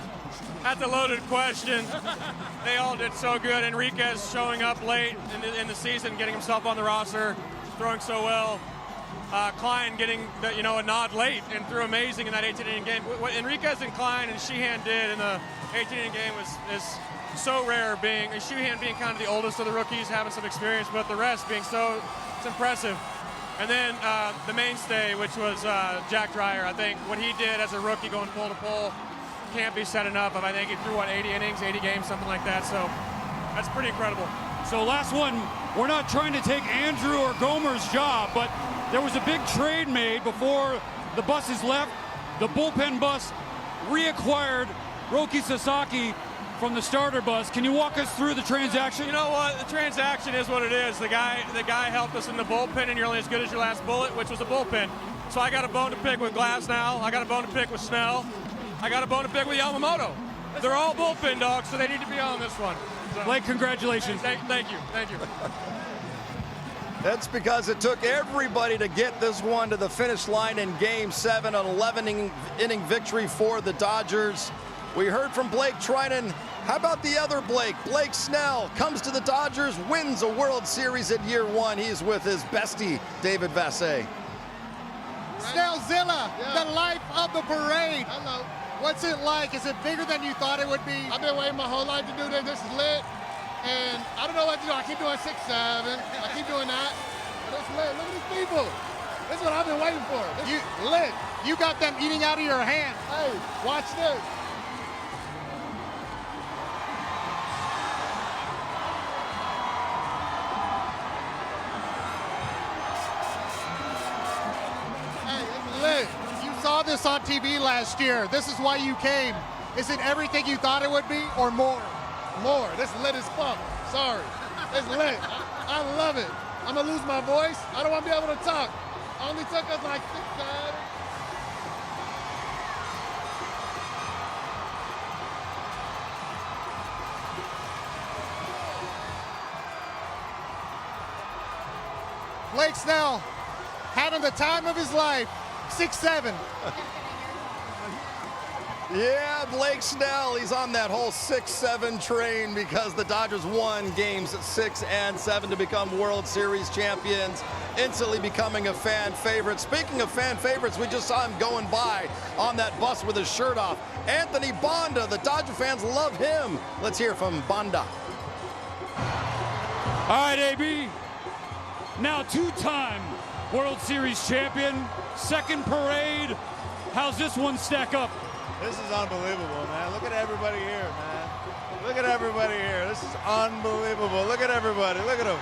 That's a loaded question. They all did so good. Enriquez showing up late in the season, getting himself on the roster, throwing so well. Klein getting a nod late and threw amazing in that 18-inning game. What Enriquez and Klein and Sheehan did in the 18-inning game is so rare. Sheehan being kind of the oldest of the rookies, having some experience, but the rest being it's impressive. And then the mainstay, which was Jack Dreyer. I think what he did as a rookie going pole to pole can't be said enough. I think he threw 80 innings, 80 games, something like that. So that's pretty incredible. So last one, we're not trying to take Andrew or Gomer's job, but there was a big trade made before the buses left. The bullpen bus reacquired Roki Sasaki from the starter bus. Can you walk us through the transaction? You know what? The transaction is what it is. The guy helped us in the bullpen, and you're only as good as your last bullet, which was the bullpen. So I got a bone to pick with Glasnow. I got a bone to pick with Snell. I got a bone to pick with Yamamoto. They're all bullpen dogs, so they need to be on this one. So, Blake, congratulations. Thank you. That's because it took everybody to get this one to the finish line in Game 7, an 11-inning victory for the Dodgers. We heard from Blake Treinen. How about the other Blake? Blake Snell comes to the Dodgers, wins a World Series in year 1. He's with his bestie, David Vassegh. Snellzilla, the life of the parade. Hello. What's it like? Is it bigger than you thought it would be? I've been waiting my whole life to do this. This is lit. And I don't know what to do. I keep doing 6-7. I keep doing that. But it's lit. Look at these people. This is what I've been waiting for. This is lit. You got them eating out of your hand. Hey, watch this. Saw this on TV last year. This is why you came. Is it everything you thought it would be or more? More. This is lit as fuck. Sorry. It's lit. I love it. I'm going to lose my voice. I don't want to be able to talk. Only took us like 6 times. Blake Snell having the time of his life. 6-7. Yeah, Blake Snell, he's on that whole 6-7 train because the Dodgers won games 6 and 7 to become World Series champions, instantly becoming a fan favorite. Speaking of fan favorites, we just saw him going by on that bus with his shirt off. Anthony Banda, the Dodger fans love him. Let's hear from Banda. All right, AB. Now 2-time World Series champion, second parade. How's this one stack up? This is unbelievable, man. Look at everybody here, man. Look at everybody here. This is unbelievable. Look at everybody. Look at them.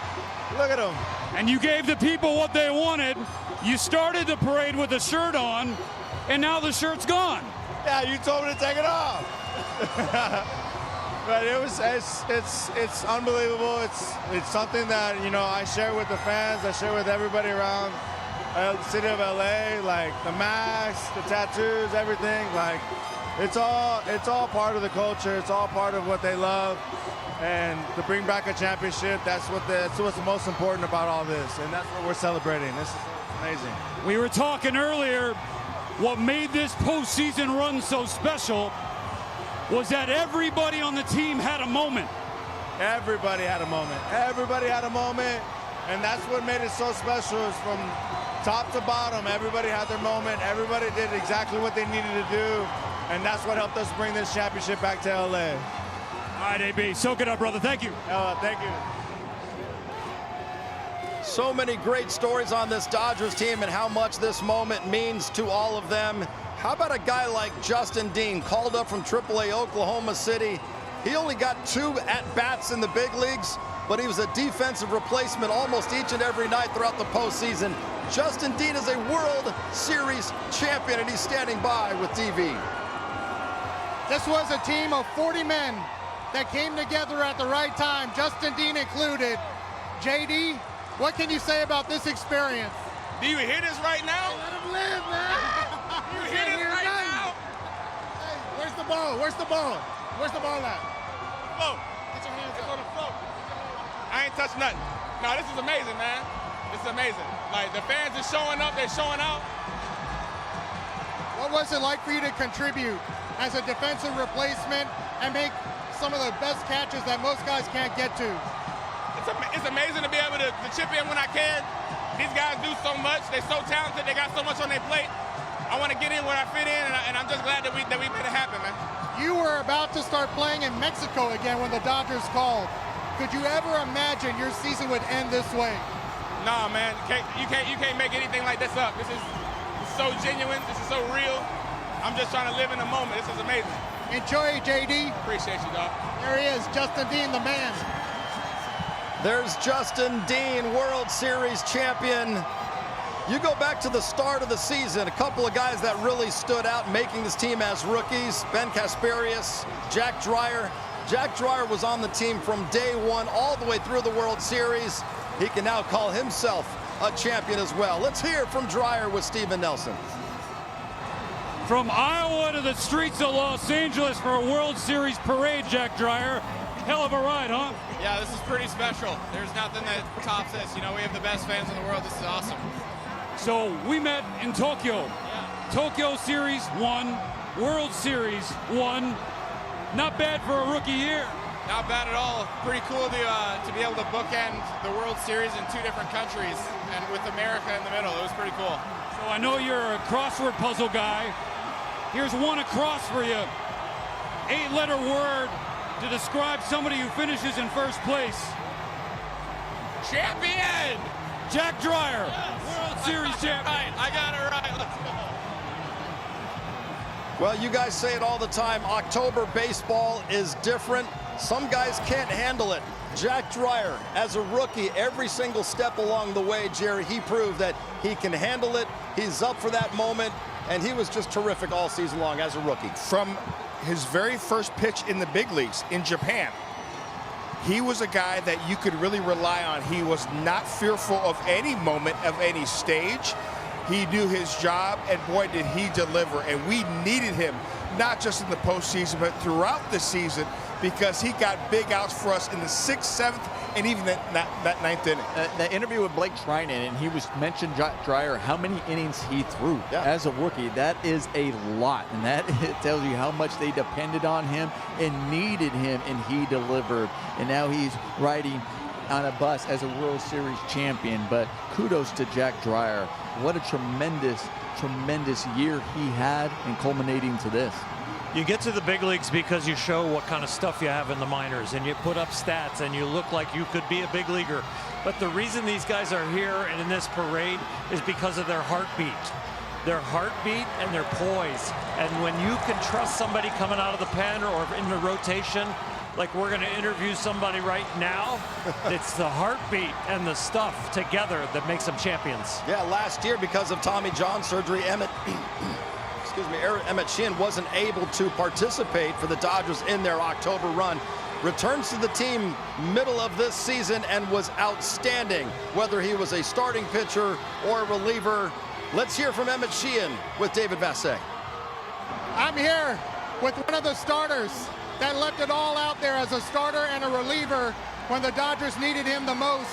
Look at them. And you gave the people what they wanted. You started the parade with a shirt on, and now the shirt's gone. Yeah, you told me to take it off. But it's unbelievable. It's something that, you know, I share with the fans. I share with everybody around the city of LA, like the masks, the tattoos, everything. Like it's all part of the culture. It's all part of what they love. And to bring back a championship, that's what's the most important about all this. And that's what we're celebrating. This is amazing. We were talking earlier, what made this postseason run so special was that everybody on the team had a moment. Everybody had a moment. Everybody had a moment. And that's what made it so special is from top to bottom, everybody had their moment. Everybody did exactly what they needed to do. And that's what helped us bring this championship back to LA. All right, AB, soak it up, brother. Thank you. Thank you. So many great stories on this Dodgers team and how much this moment means to all of them. How about a guy like Justin Dean, called up from AAA Oklahoma City? He only got 2 at-bats in the big leagues, but he was a defensive replacement almost each and every night throughout the postseason. Justin Dean is a World Series champion, and he's standing by with DV. This was a team of 40 men that came together at the right time, Justin Dean included. JD, what can you say about this experience? Do you hear this right now? Let him live, man. You hear this right now? Hey, where's the ball? Where's the ball? Where's the ball at? Float. Get your hands It's up. on the float. I ain't touched nothing. No, this is amazing, man. This is amazing. Like, the fans are showing up. They're showing out. What was it like for you to contribute as a defensive replacement and make some of the best catches that most guys can't get to? It's amazing to be able to chip in when I can. These guys do so much. They're so talented. They got so much on their plate. I want to get in where I fit in, and I'm just glad that we made it happen, man. You were about to start playing in Mexico again when the Dodgers called. Could you ever imagine your season would end this way? Nah, man. You can't make anything like this up. This is so genuine. This is so real. I'm just trying to live in the moment. This is amazing. Enjoy, JD. Appreciate you, dog. There he is, Justin Dean, the man. There's Justin Dean, World Series champion. You go back to the start of the season, a couple of guys that really stood out making this team as rookies, Ben Kasparius, Jack Dreyer. Jack Dreyer was on the team from day one all the way through the World Series. He can now call himself a champion as well. Let's hear from Dreyer with Steven Nelson. From Iowa to the streets of Los Angeles for a World Series parade, Jack Dreyer. Hell of a ride, huh? Yeah, this is pretty special. There's nothing that tops this. You know, we have the best fans in the world. This is awesome. So we met in Tokyo. Yeah. Tokyo Series 1, World Series 1. Not bad for a rookie year. Not bad at all. Pretty cool to be able to bookend the World Series in 2 different countries and with America in the middle. It was pretty cool. So I know you're a crossword puzzle guy. Here's one across for you. 8-letter word to describe somebody who finishes in first place. Champion! Jack Dreyer, yes. World Series champion. Right. I got it right. Let's go. Well, you guys say it all the time. October baseball is different. Some guys can't handle it. Jack Dreyer, as a rookie, every single step along the way, Jerry, he proved that he can handle it. He's up for that moment, and he was just terrific all season long as a rookie. From his very first pitch in the big leagues in Japan, he was a guy that you could really rely on. He was not fearful of any moment, of any stage. He knew his job, and boy, did he deliver. And we needed him, not just in the postseason, but throughout the season, because he got big outs for us in the 6th, 7th, and even that 9th inning. The interview with Blake Trinan, and he was mentioned Dreyer, how many innings he threw as a rookie. That is a lot, and that tells you how much they depended on him and needed him, and he delivered. And now he's riding on a bus as a World Series champion. But kudos to Jack Dreyer. What a tremendous, tremendous year he had, and culminating to this. You get to the big leagues because you show what kind of stuff you have in the minors, and you put up stats, and you look like you could be a big leaguer. But the reason these guys are here and in this parade is because of their heartbeat. Their heartbeat and their poise. And when you can trust somebody coming out of the pen or in the rotation, like we're going to interview somebody right now, it's the heartbeat and the stuff together that makes them champions. Yeah, last year because of Tommy John surgery, Emmett Sheehan wasn't able to participate for the Dodgers in their October run. Returns to the team middle of this season and was outstanding, whether he was a starting pitcher or a reliever. Let's hear from Emmett Sheehan with David Vassegh. I'm here with one of the starters that left it all out there as a starter and a reliever when the Dodgers needed him the most.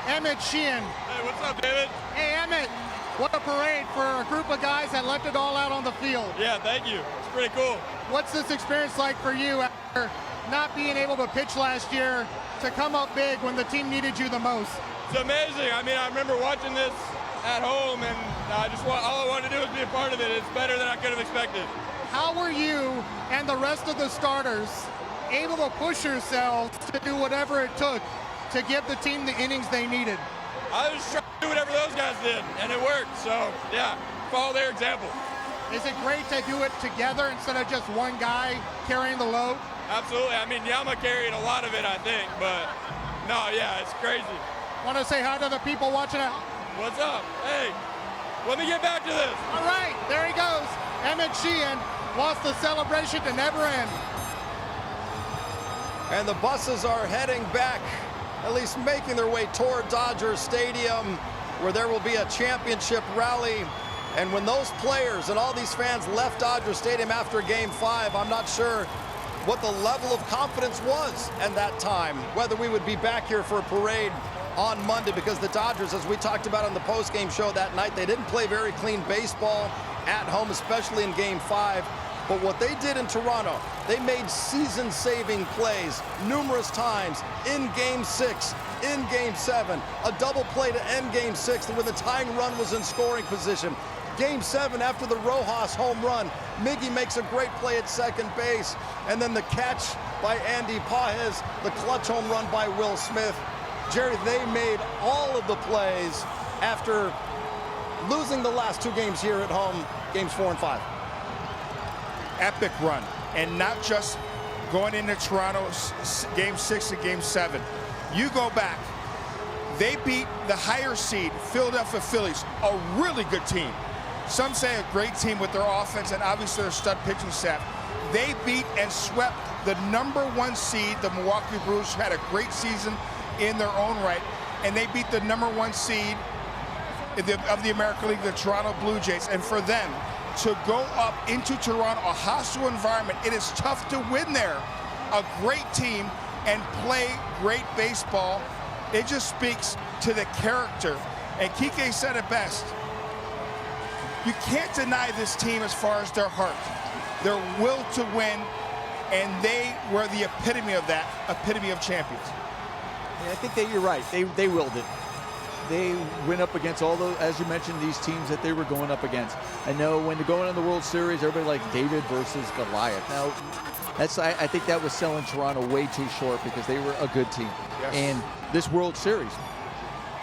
Emmett Sheehan. Hey, what's up, David? Hey, Emmett. What a parade for a group of guys that left it all out on the field. Yeah, thank you. It's pretty cool. What's this experience like for you after not being able to pitch last year to come up big when the team needed you the most? It's amazing. I mean, I remember watching this at home, and all I wanted to do was be a part of it. It's better than I could have expected. How were you and the rest of the starters able to push yourselves to do whatever it took to give the team the innings they needed? I was trying to do whatever those guys did, and it worked. So, yeah, follow their example. Is it great to do it together instead of just one guy carrying the load? Absolutely. I mean, Yama carried a lot of it, I think, but no, yeah, it's crazy. Want to say hi to the people watching at home? What's up? Hey, let me get back to this. All right, there he goes. Emmett Sheehan wants the celebration to never end. And the buses are heading back, at least making their way toward Dodger Stadium, where there will be a championship rally. And when those players and all these fans left Dodger Stadium after Game 5, I'm not sure what the level of confidence was at that time, whether we would be back here for a parade on Monday, because the Dodgers, as we talked about on the post-game show that night, they didn't play very clean baseball at home, especially in Game 5. But what they did in Toronto, they made season-saving plays numerous times in Game 6, in Game 7, a double play to end Game 6 when the tying run was in scoring position. Game 7, after the Rojas home run, Miggy makes a great play at second base, and then the catch by Andy Pages, the clutch home run by Will Smith. Jerry, they made all of the plays after losing the last 2 games here at home, Games 4 and 5. Epic run, and not just going into Toronto Game 6 and Game 7. You go back, they beat the higher seed Philadelphia Phillies, a really good team. Some say a great team with their offense and obviously their stud pitching staff. They beat and swept the #1 seed, the Milwaukee Brewers, who had a great season in their own right, and they beat the #1 seed of the American League, the Toronto Blue Jays. And for them to go up into Toronto, a hostile environment, it is tough to win there. A great team and play great baseball. It just speaks to the character. And Kiké said it best. You can't deny this team as far as their heart, their will to win, and they were the epitome of that, epitome of champions. Yeah, I think that you're right. They willed it. They went up against all those, as you mentioned, these teams that they were going up against. I know when they're going in the World Series, everybody like David versus Goliath. Now, I think that was selling Toronto way too short because they were a good team. Yes. And this World Series,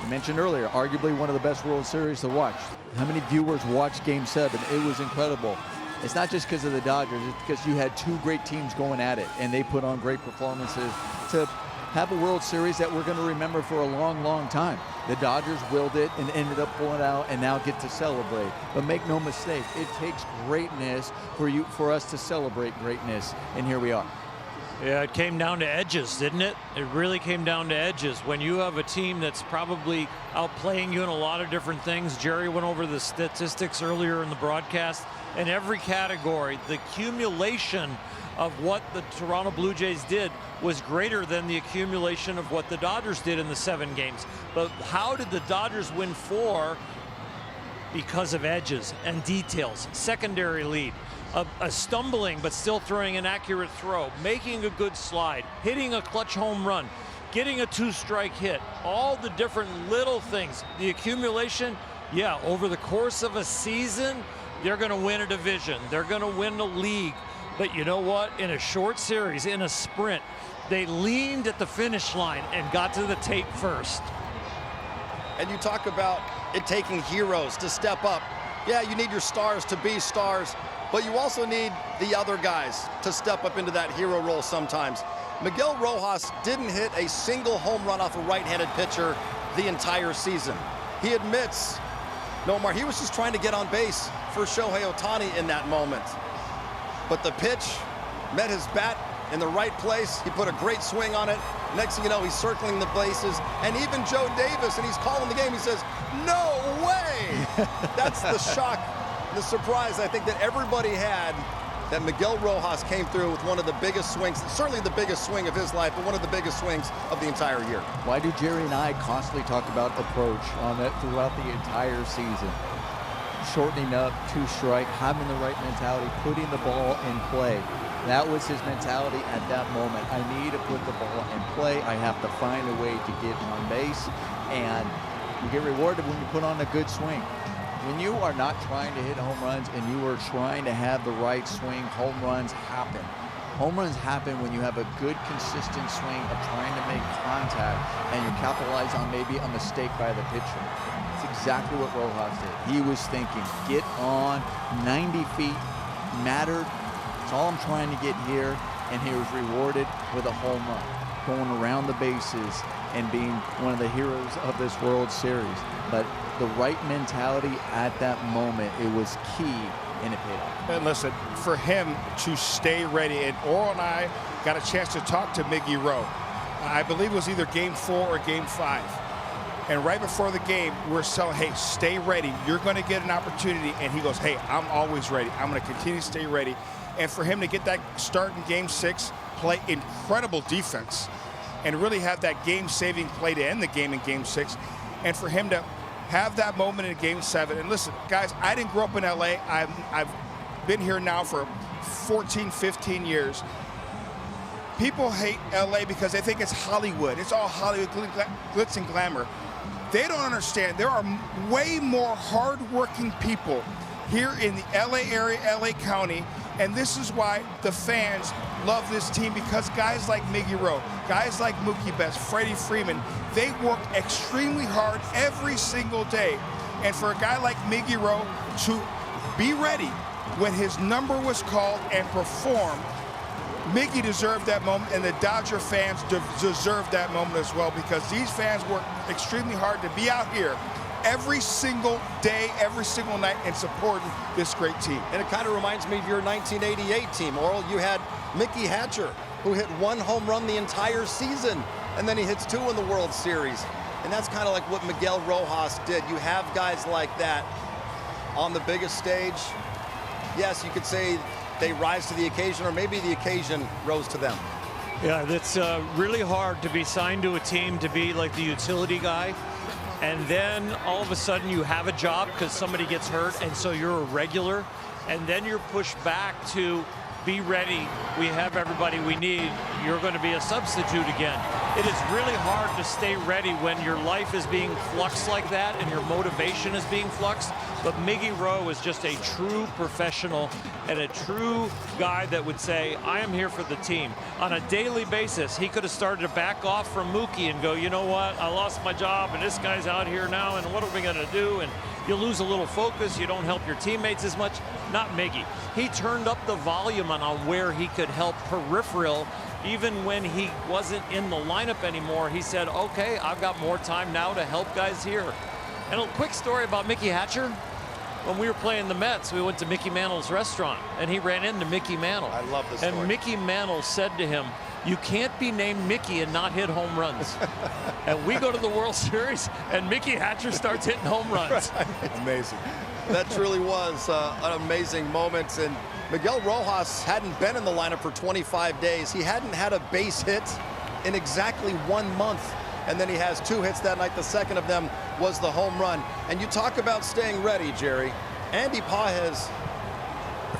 I mentioned earlier, arguably one of the best World Series to watch. How many viewers watched Game 7? It was incredible. It's not just because of the Dodgers, it's because you had 2 great teams going at it, and they put on great performances to have a World Series that we're going to remember for a long, long time. The Dodgers willed it and ended up pulling out and now get to celebrate. But make no mistake, it takes greatness for us to celebrate greatness, and here we are. Yeah, it came down to edges, didn't it? It really came down to edges. When you have a team that's probably outplaying you in a lot of different things, Jerry went over the statistics earlier in the broadcast, in every category, the accumulation of what the Toronto Blue Jays did was greater than the accumulation of what the Dodgers did in the 7 games. But how did the Dodgers win 4? Because of edges and details, secondary lead. A stumbling but still throwing an accurate throw, making a good slide, hitting a clutch home run, getting a 2-strike hit, all the different little things. The accumulation, yeah, over the course of a season, they're going to win a division. They're going to win the league. But you know what? In a short series, in a sprint, they leaned at the finish line and got to the tape first. And you talk about it taking heroes to step up. Yeah, you need your stars to be stars, but you also need the other guys to step up into that hero role sometimes. Miguel Rojas didn't hit a single home run off a right-handed pitcher the entire season. He admits, Nomar, he was just trying to get on base for Shohei Ohtani in that moment. But the pitch met his bat in the right place. He put a great swing on it. Next thing you know, he's circling the bases. And even Joe Davis, and he's calling the game, he says, no way! That's the shock, the surprise I think that everybody had, that Miguel Rojas came through with one of the biggest swings, certainly the biggest swing of his life, but one of the biggest swings of the entire year. Why do Jerry and I constantly talk about approach on that throughout the entire season? shortening up, 2 strike, having the right mentality, putting the ball in play. That was his mentality at that moment. I need to put the ball in play. I have to find a way to get on base, and you get rewarded when you put on a good swing. When you are not trying to hit home runs and you are trying to have the right swing, home runs happen. Home runs happen when you have a good, consistent swing of trying to make contact and you capitalize on maybe a mistake by the pitcher. That's exactly what Rojas did. He was thinking, get on 90 feet, mattered. That's all I'm trying to get here. And he was rewarded with a home run, going around the bases and being one of the heroes of this World Series. But the right mentality at that moment, it was key. And it paid off. And listen, for him to stay ready, and Oral and I got a chance to talk to Miggy Rowe. I believe it was either game 4 or game 5. And right before the game, we're telling, hey, stay ready. You're going to get an opportunity. And he goes, hey, I'm always ready. I'm going to continue to stay ready. And for him to get that start in game 6, play incredible defense, and really have that game-saving play to end the game in game 6, and for him to have that moment in game 7. And listen, guys, I didn't grow up in LA. I've been here now for 14, 15 years. People hate LA because they think it's Hollywood. It's all Hollywood, glitz and glamour. They don't understand. There are way more hardworking people here in the LA area, LA County, and this is why the fans love this team, because guys like Miggy Rowe, guys like Mookie Betts, Freddie Freeman, they work extremely hard every single day. And for a guy like Miggy Rowe to be ready when his number was called and perform, Miggy deserved that moment, and the Dodger fans deserve that moment as well, because these fans work extremely hard to be out here every single day, every single night, and supporting this great team. And it kind of reminds me of your 1988 team, Oral. You had Mickey Hatcher, who hit 1 home run the entire season, and then he hits 2 in the World Series. And that's kind of like what Miguel Rojas did. You have guys like that on the biggest stage. Yes, you could say they rise to the occasion, or maybe the occasion rose to them. Yeah, it's really hard to be signed to a team to be like the utility guy, and then all of a sudden you have a job because somebody gets hurt, and so you're a regular, and then you're pushed back to be ready. We have everybody we need. You're going to be a substitute again. It is really hard to stay ready when your life is being fluxed like that and your motivation is being fluxed. But Miggy Rowe is just a true professional and a true guy that would say, I am here for the team. On a daily basis, he could have started to back off from Mookie and go, you know what, I lost my job and this guy's out here now, and what are we going to do? And you lose a little focus, you don't help your teammates as much. Not Miggy. He turned up the volume on where he could help peripheral. Even when he wasn't in the lineup anymore, he said, okay, I've got more time now to help guys here. And a quick story about Mickey Hatcher. When we were playing the Mets, we went to Mickey Mantle's restaurant, and he ran into Mickey Mantle. I love this story. And Mickey Mantle said to him, you can't be named Mickey and not hit home runs. And we go to the World Series, and Mickey Hatcher starts hitting home runs. Amazing. That truly was an amazing moment. And Miguel Rojas hadn't been in the lineup for 25 days. He hadn't had a base hit in exactly 1 month. And then he has 2 hits that night. The second of them was the home run. And you talk about staying ready, Jerry. Andy Pages,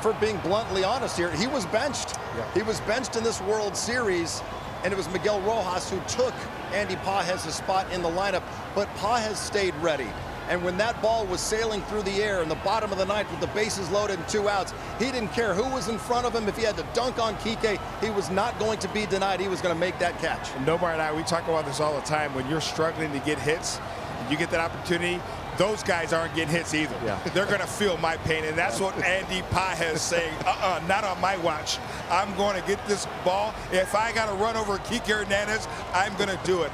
for being bluntly honest here, he was benched. Yeah. He was benched in this World Series, and it was Miguel Rojas who took Andy Pages' spot in the lineup. But Pages stayed ready. And when that ball was sailing through the air in the bottom of the ninth with the bases loaded and 2 outs, he didn't care who was in front of him. If he had to dunk on Kiké, he was not going to be denied. He was going to make that catch. Nomar and I, we talk about this all the time. When you're struggling to get hits, and you get that opportunity, those guys aren't getting hits either. Yeah. They're going to feel my pain, and that's what Andy Pages is saying. Not on my watch. I'm going to get this ball. If I got to run over Kiké Hernández, I'm going to do it.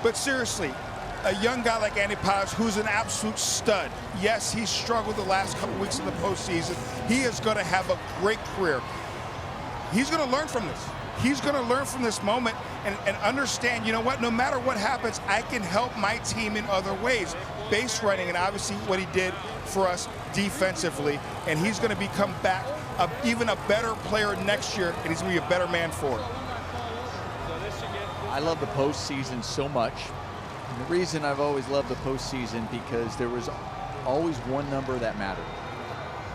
But seriously, a young guy like Andy Pages, who's an absolute stud. Yes, he struggled the last couple weeks in the postseason. He is going to have a great career. He's going to learn from this. He's going to learn from this moment and understand, you know what, no matter what happens, I can help my team in other ways. Base running, and obviously what he did for us defensively, and he's going to become back even a better player next year, and he's going to be a better man for it. I love the postseason so much. And the reason I've always loved the postseason, because there was always one number that mattered.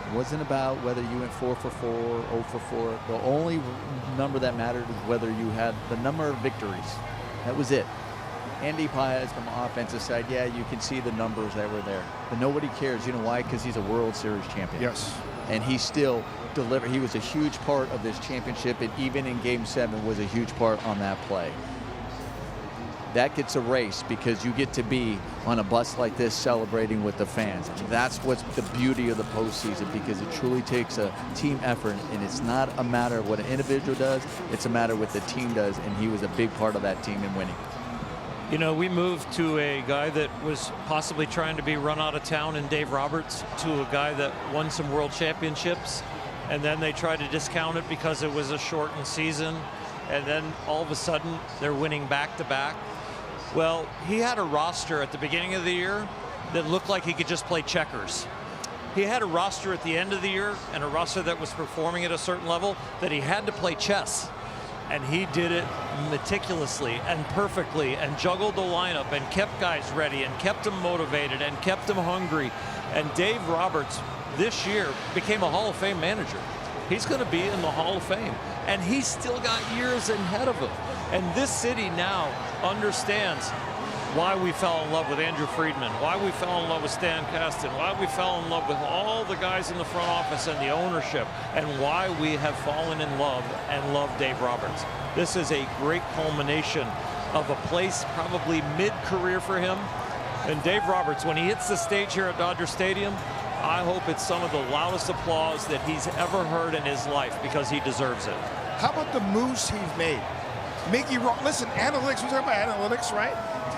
It wasn't about whether you went 4 for 4, 0 for 4. The only number that mattered is whether you had the number of victories. That was it. Andy Paez from the offensive side, yeah, you can see the numbers that were there. But nobody cares. You know why? Because he's a World Series champion. Yes. And he still delivered. He was a huge part of this championship, and even in Game 7 was a huge part on that play. That gets erased because you get to be on a bus like this celebrating with the fans. And that's what's the beauty of the postseason, because it truly takes a team effort, and it's not a matter of what an individual does, it's a matter of what the team does, and he was a big part of that team in winning. You know, we moved to a guy that was possibly trying to be run out of town in Dave Roberts to a guy that won some world championships, and then they tried to discount it because it was a shortened season, and then all of a sudden they're winning back-to-back. Well, he had a roster at the beginning of the year that looked like he could just play checkers. He had a roster at the end of the year and a roster that was performing at a certain level that he had to play chess. And he did it meticulously and perfectly and juggled the lineup and kept guys ready and kept them motivated and kept them hungry. And Dave Roberts this year became a Hall of Fame manager. He's going to be in the Hall of Fame, and he's still got years ahead of him. And this city now understands why we fell in love with Andrew Friedman, why we fell in love with Stan Kasten, why we fell in love with all the guys in the front office and the ownership, and why we have fallen in love and loved Dave Roberts. This is a great culmination of a place probably mid-career for him. And Dave Roberts, when he hits the stage here at Dodger Stadium, I hope it's some of the loudest applause that he's ever heard in his life, because he deserves it. How about the moves he's made? Listen, analytics, we're talking about analytics, right?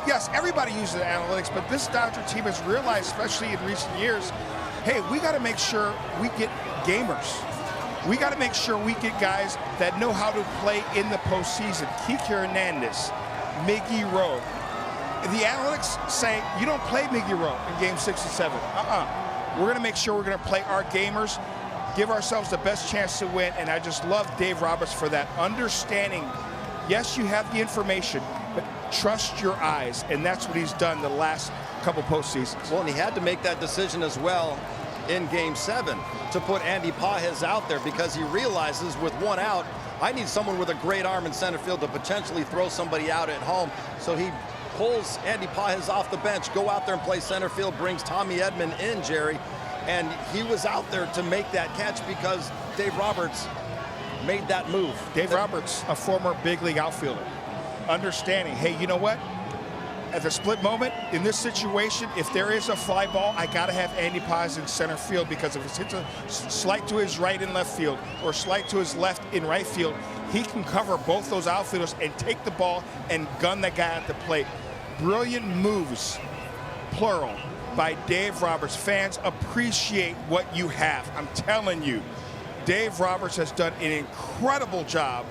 Yes, everybody uses analytics, but this Dodger team has realized, especially in recent years, hey, we got to make sure we get gamers. We got to make sure we get guys that know how to play in the postseason. Kiké Hernández, Miggy Rowe. The analytics say you don't play Miggy Rowe in Game 6 and 7. We're going to make sure we're going to play our gamers, give ourselves the best chance to win, and I just love Dave Roberts for that understanding. Yes, you have the information, but trust your eyes, and that's what he's done the last couple postseasons. Well, and he had to make that decision as well in Game 7 to put Andy Paez out there, because he realizes with one out, I need someone with a great arm in center field to potentially throw somebody out at home. So he pulls Andy Paez off the bench, go out there and play center field, brings Tommy Edman in, Jerry, and he was out there to make that catch because Dave Roberts made that move. Dave Roberts, a former big league outfielder, understanding, hey, you know what? At the split moment, in this situation, if there is a fly ball, I got to have Andy Paez in center field, because if it hits a slight to his right in left field or slight to his left in right field, he can cover both those outfielders and take the ball and gun the guy at the plate. Brilliant moves, plural, by Dave Roberts. Fans appreciate what you have. I'm telling you, Dave Roberts has done an incredible job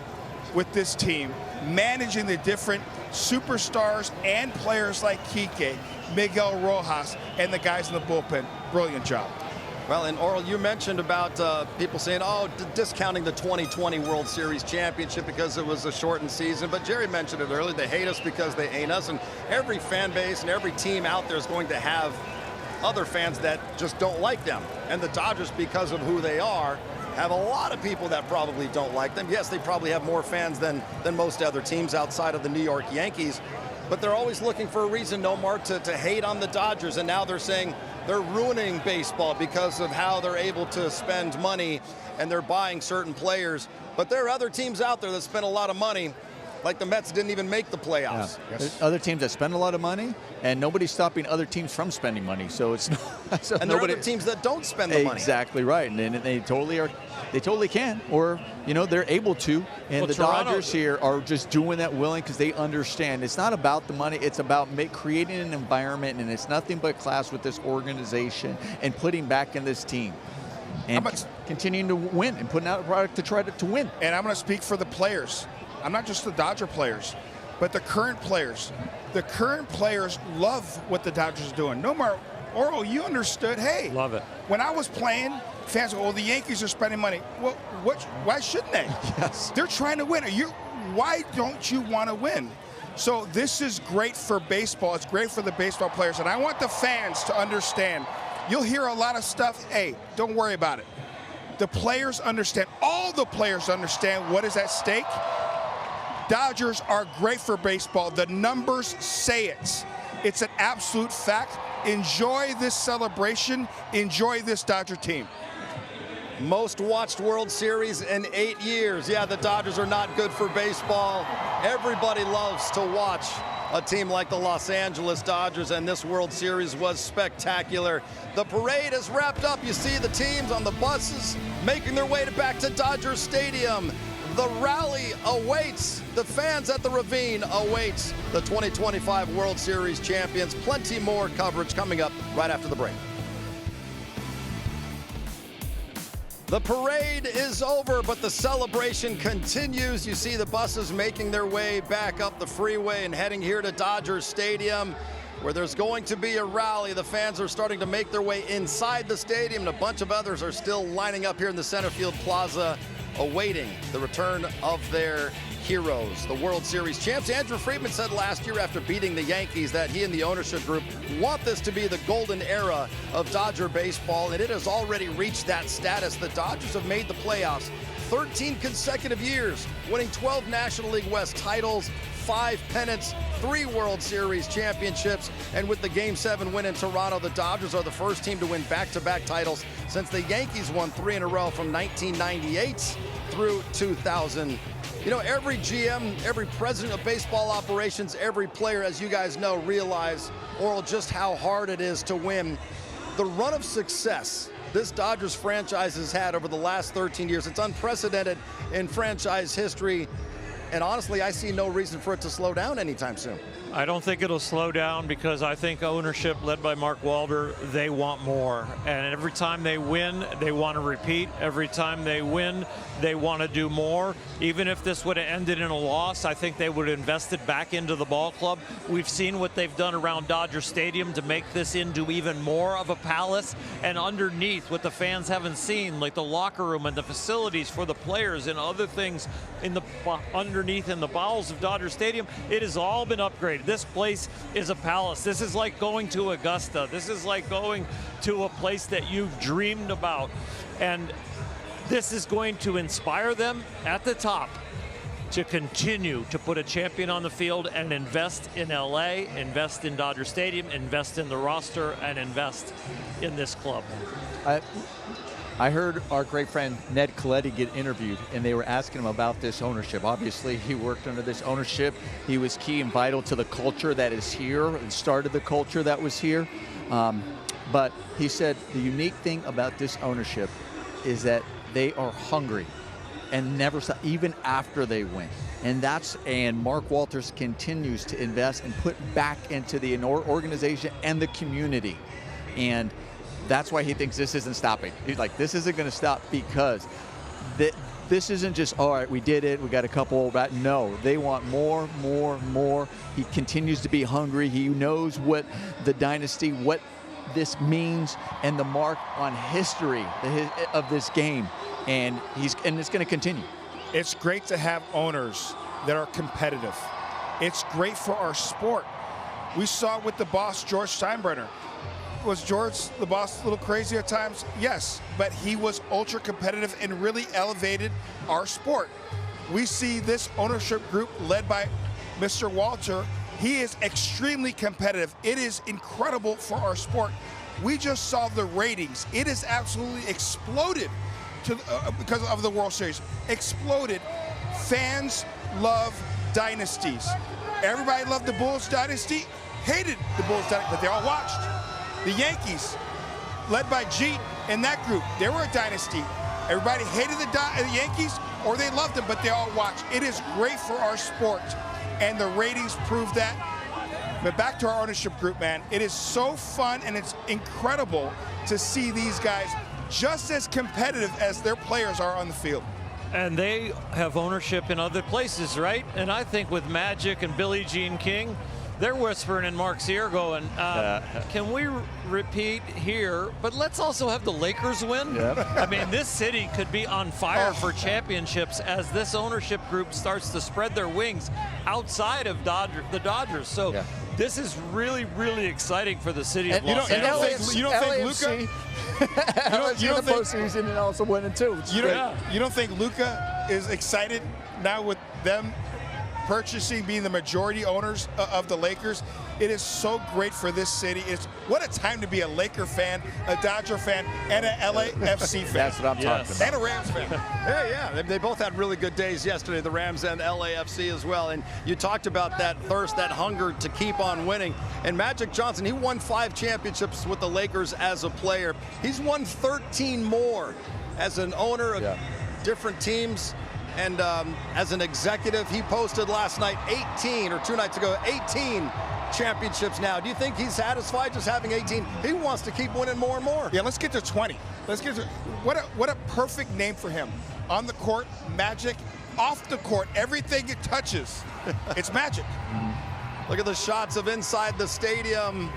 with this team, managing the different superstars and players like Kiké, Miguel Rojas, and the guys in the bullpen. Brilliant job. Well, and Oral, you mentioned about people saying, oh, discounting the 2020 World Series championship because it was a shortened season. But Jerry mentioned it earlier. They hate us because they ain't us. And every fan base and every team out there is going to have other fans that just don't like them. And the Dodgers, because of who they are, have a lot of people that probably don't like them. Yes, they probably have more fans than most other teams outside of the New York Yankees. But they're always looking for a reason, Nomar, to hate on the Dodgers. And now they're saying they're ruining baseball because of how they're able to spend money and they're buying certain players. But there are other teams out there that spend a lot of money, like the Mets didn't even make the playoffs. Yeah. There's other teams that spend a lot of money, and nobody's stopping other teams from spending money. So it's not, so and there are other teams that don't spend the money. Exactly right, and they totally are. They totally can, or they're able to. And the Dodgers here are just doing that willing because they understand it's not about the money. It's about creating an environment, and it's nothing but class with this organization and putting back in this team. And continuing to win and putting out a product to try to win. And I'm going to speak for the players. I'm not just the Dodger players, but the current players. The current players love what the Dodgers are doing. Nomar, Oral, you understood, hey. Love it. When I was playing, fans go, well, the Yankees are spending money. Well, why shouldn't they? Yes. They're trying to win. Why don't you want to win? So this is great for baseball. It's great for the baseball players. And I want the fans to understand You'll hear a lot of stuff. Hey, don't worry about it. The players understand. All the players understand what is at stake. Dodgers are great for baseball. The numbers say it. It's an absolute fact. Enjoy this celebration. Enjoy this Dodger team. Most watched World Series in 8 years. Yeah, the Dodgers are not good for baseball. Everybody loves to watch a team like the Los Angeles Dodgers, and this World Series was spectacular. The parade is wrapped up. You see the teams on the buses making their way back to Dodger Stadium. The rally awaits. The fans at the Ravine awaits the 2025 World Series champions. Plenty more coverage coming up right after the break. The parade is over, but the celebration continues. You see the buses making their way back up the freeway and heading here to Dodger Stadium, where there's going to be a rally. The fans are starting to make their way inside the stadium, and a bunch of others are still lining up here in the center field plaza, awaiting the return of their heroes, the World Series champs. Andrew Friedman said last year after beating the Yankees that he and the ownership group want this to be the golden era of Dodger baseball, and it has already reached that status. The Dodgers have made the playoffs 13 consecutive years, winning 12 National League West titles, 5 pennants, 3 World Series championships, and with the Game 7 win in Toronto, the Dodgers are the first team to win back-to-back titles since the Yankees won 3 in a row from 1998 through 2000. You know, every GM, every president of baseball operations, every player, as you guys know, realize, Oral, just how hard it is to win. The run of success this Dodgers franchise has had over the last 13 years, it's unprecedented in franchise history. And honestly, I see no reason for it to slow down anytime soon. I don't think it'll slow down because I think ownership led by Mark Walder, they want more. And every time they win, they want to repeat. Every time they win, they want to do more. Even if this would have ended in a loss, I think they would have invested back into the ball club. We've seen what they've done around Dodger Stadium to make this into even more of a palace. And underneath, what the fans haven't seen, like the locker room and the facilities for the players and other things in the underneath in the bowels of Dodger Stadium, it has all been upgraded. This place is a palace. This is like going to Augusta. This is like going to a place that you've dreamed about. And this is going to inspire them at the top to continue to put a champion on the field and invest in LA, invest in Dodger Stadium, invest in the roster, and invest in this club. I heard our great friend Ned Coletti get interviewed, and they were asking him about this ownership. Obviously, he worked under this ownership. He was key and vital to the culture that is here and started the culture that was here. But he said the unique thing about this ownership is that they are hungry and never stop, even after they win. And Mark Walters continues to invest and put back into the organization and the community. And that's why he thinks this isn't stopping. He's like, this isn't going to stop because this isn't just, all right, we did it, we got a couple, but no, they want more, more, more. He continues to be hungry. He knows what the dynasty, what this means, and the mark on history of this game. And it's going to continue. It's great to have owners that are competitive. It's great for our sport. We saw it with the boss, George Steinbrenner. Was George, the boss, a little crazy at times? Yes, but he was ultra competitive and really elevated our sport. We see this ownership group led by Mr. Walter. He is extremely competitive. It is incredible for our sport. We just saw the ratings. It has absolutely exploded because of the World Series. Exploded. Fans love dynasties. Everybody loved the Bulls dynasty, hated the Bulls dynasty, but they all watched. The Yankees, led by Jeet and that group, they were a dynasty. Everybody hated the Yankees or they loved them, but they all watched. It is great for our sport, and the ratings prove that. But back to our ownership group, man. It is so fun and it's incredible to see these guys just as competitive as their players are on the field. And they have ownership in other places, right? And I think with Magic and Billie Jean King, they're whispering in Mark's ear going, can we repeat here? But let's also have the Lakers win. Yep. I mean, this city could be on fire for championships as this ownership group starts to spread their wings outside of the Dodgers. So This is really, really exciting for the city of And Los Angeles. you don't think Luka? You don't think postseason and also winning too. You don't think Luka is excited now with them purchasing, being the majority owners of the Lakers? It is so great for this city. What a time to be a Laker fan, a Dodger fan, and an LAFC fan. That's what I'm talking about. And a Rams fan. Yeah. They both had really good days yesterday, the Rams and LAFC as well. And you talked about that thirst, that hunger to keep on winning. And Magic Johnson, he won 5 championships with the Lakers as a player. He's won 13 more as an owner of different teams. And as an executive, he posted last night 18, or 2 nights ago, 18 championships now. Do you think he's satisfied just having 18? He wants to keep winning more and more. Yeah, let's get to 20. Let's get to what a perfect name for him. On the court, Magic. Off the court, everything it touches, it's Magic. Look at the shots of inside the stadium.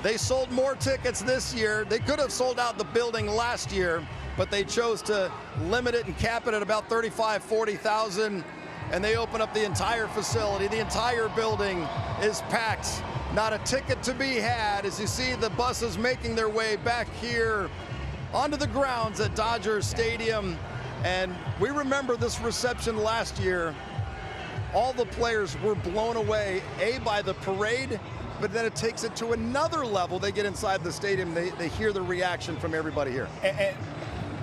They sold more tickets this year. They could have sold out the building last year, but they chose to limit it and cap it at about 35,000, 40,000. And they open up the entire facility. The entire building is packed. Not a ticket to be had as you see the buses making their way back here onto the grounds at Dodger Stadium. And we remember this reception last year. All the players were blown away, by the parade, but then it takes it to another level. They get inside the stadium, they hear the reaction from everybody here. And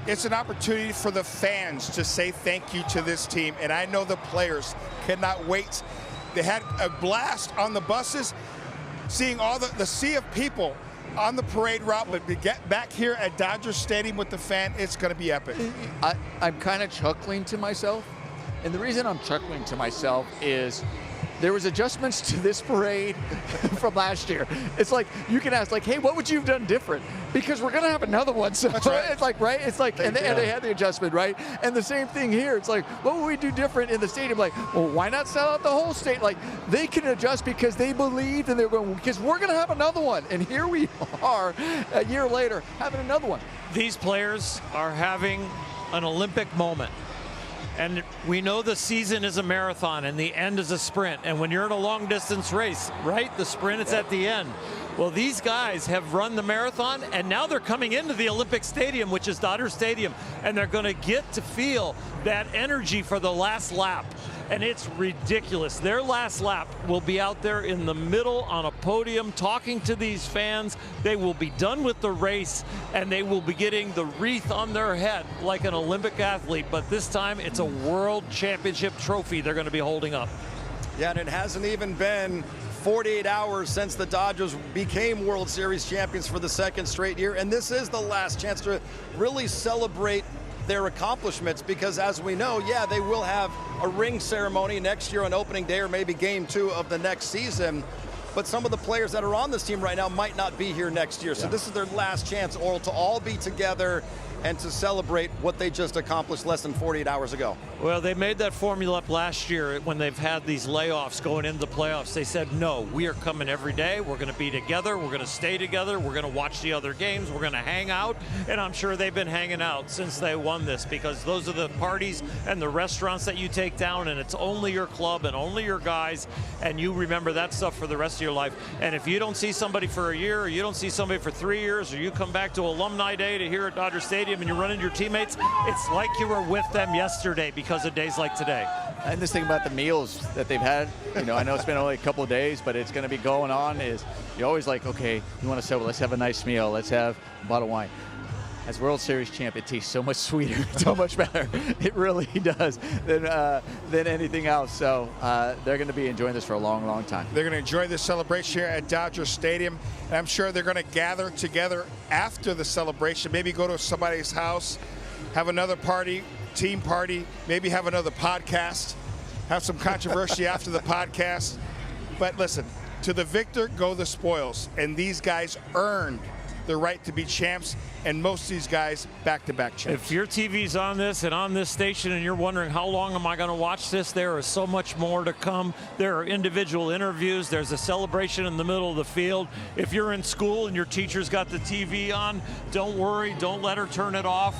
it's an opportunity for the fans to say thank you to this team, and I know the players cannot wait. They had a blast on the buses, seeing all the sea of people on the parade route, but to get back here at Dodger Stadium with the fan, it's going to be epic. I'm kind of chuckling to myself, and the reason I'm chuckling to myself is there was adjustments to this parade from last year. It's like you can ask, like, hey, what would you have done different? Because we're gonna have another one. So That's right. It's like, right? It's like, and they had the adjustment, right? And the same thing here. It's like, what would we do different in the stadium? Like, well, why not sell out the whole state? Like, they can adjust because they believed, and they're going, because we're gonna have another one. And here we are, a year later, having another one. These players are having an Olympic moment. And we know the season is a marathon and the end is a sprint. And when you're in a long distance race, right, the sprint is at the end. Well, these guys have run the marathon, and now they're coming into the Olympic Stadium, which is Dodger Stadium, and they're going to get to feel that energy for the last lap. And it's ridiculous. Their last lap will be out there in the middle on a podium talking to these fans. They will be done with the race, and they will be getting the wreath on their head like an Olympic athlete. But this time, it's a World Championship trophy they're going to be holding up. Yeah, and it hasn't even been 48 hours since the Dodgers became World Series champions for the 2nd straight year. And this is the last chance to really celebrate their accomplishments, because as we know, yeah, they will have a ring ceremony next year on opening day or maybe game 2 of the next season. But some of the players that are on this team right now might not be here next year. So this is their last chance, Oral, to all be together and to celebrate what they just accomplished less than 48 hours ago. Well, they made that formula up last year when they've had these layoffs going into the playoffs. They said, no, we are coming every day. We're going to be together. We're going to stay together. We're going to watch the other games. We're going to hang out. And I'm sure they've been hanging out since they won this, because those are the parties and the restaurants that you take down, and it's only your club and only your guys, and you remember that stuff for the rest of your life. And if you don't see somebody for a year, or you don't see somebody for 3 years, or you come back to Alumni Day to here at Dodger Stadium and you run into your teammates, it's like you were with them yesterday because of days like today. And this thing about the meals that they've had, you know, I know it's been only a couple of days, but it's going to be going on, is you're always like, okay, you want to say, well, let's have a nice meal, let's have a bottle of wine. As World Series champ, it tastes so much sweeter, so much better. It really does than anything else. So they're going to be enjoying this for a long, long time. They're going to enjoy this celebration here at Dodger Stadium. And I'm sure they're going to gather together after the celebration, maybe go to somebody's house, have another party, team party, maybe have another podcast, have some controversy after the podcast. But listen, to the victor go the spoils. And these guys earned the right to be champs, and most of these guys back-to-back champs. If your TV's on this and on this station and you're wondering how long am I going to watch this, there is so much more to come. There are individual interviews. There's a celebration in the middle of the field. If you're in school and your teacher's got the TV on, don't worry. Don't let her turn it off.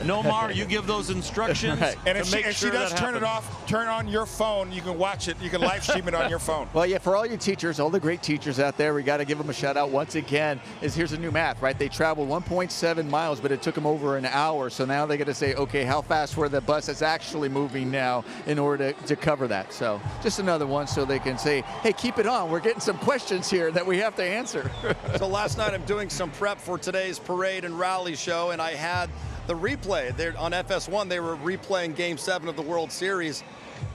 Nomar, you give those instructions. Right. And if she does turn happens. it off, turn on your phone. You can watch it. You can live stream it on your phone. Well, yeah, for all you teachers, all the great teachers out there, we got to give them a shout out once again. Here's a new math, right? They traveled 1.7 miles, but it took them over an hour. So now they got to say, okay, how fast were the buses actually moving now in order to cover that? So just another one so they can say, hey, keep it on. We're getting some questions here that we have to answer. So last night I'm doing some prep for today's parade and rally show, and I had the replay. They're on FS1, they were replaying Game 7 of the World Series.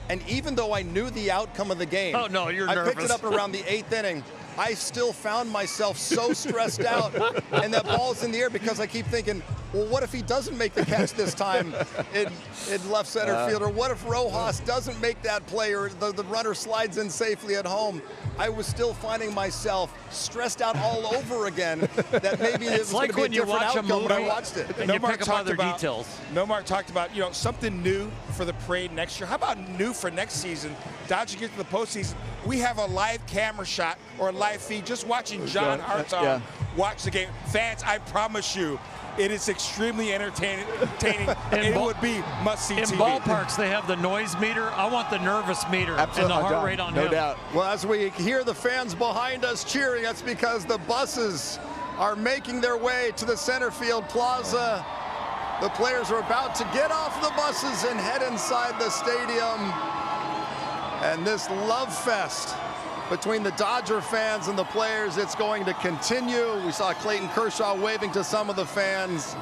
And even though I knew the outcome of the game, oh, no, you're I nervous. picked it up around the 8th inning. I still found myself so stressed out, and that ball's in the air because I keep thinking, well, what if he doesn't make the catch this time in left center field? Or what if Rojas doesn't make that play, or the runner slides in safely at home? I was still finding myself stressed out all over again, that maybe it was like going to be a different outcome movie, when I watched it. and you pick up other details. Nomar talked about, something new for the parade next year. How about new for next season? Dodgers get to the postseason. We have a live camera shot or a live feed just watching John Hartog watch the game. Fans, I promise you, it is extremely entertaining, and it would be must-see TV. In ballparks, they have the noise meter. I want the nervous meter and the heart rate on him. No doubt. Well, as we hear the fans behind us cheering, that's because the buses are making their way to the center field plaza. The players are about to get off the buses and head inside the stadium. And this love fest between the Dodger fans and the players, it's going to continue. We saw Clayton Kershaw waving to some of the fans.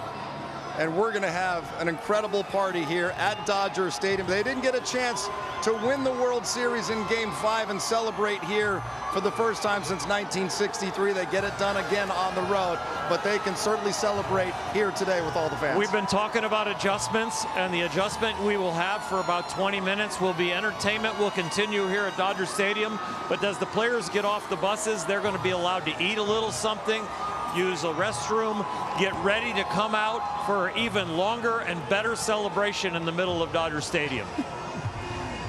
And we're going to have an incredible party here at Dodger Stadium. They didn't get a chance to win the World Series in Game 5 and celebrate here for the first time since 1963. They get it done again on the road, but they can certainly celebrate here today with all the fans. We've been talking about adjustments, and the adjustment we will have for about 20 minutes will be entertainment. Will continue here at Dodger Stadium, but as the players get off the buses, they're going to be allowed to eat a little something, use a restroom, get ready to come out for even longer and better celebration in the middle of Dodger Stadium.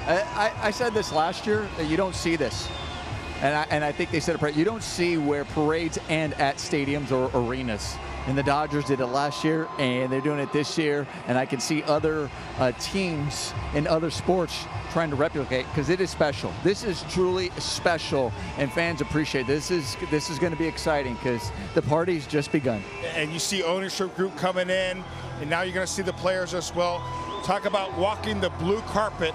I said this last year, that you don't see this. And I think they said it. You don't see where parades end at stadiums or arenas. And the Dodgers did it last year, and they're doing it this year. And I can see other teams in other sports trying to replicate, because it is special. This is truly special, and fans appreciate it. This is going to be exciting because the party's just begun. And you see ownership group coming in, and now you're going to see the players as well. Talk about walking the blue carpet,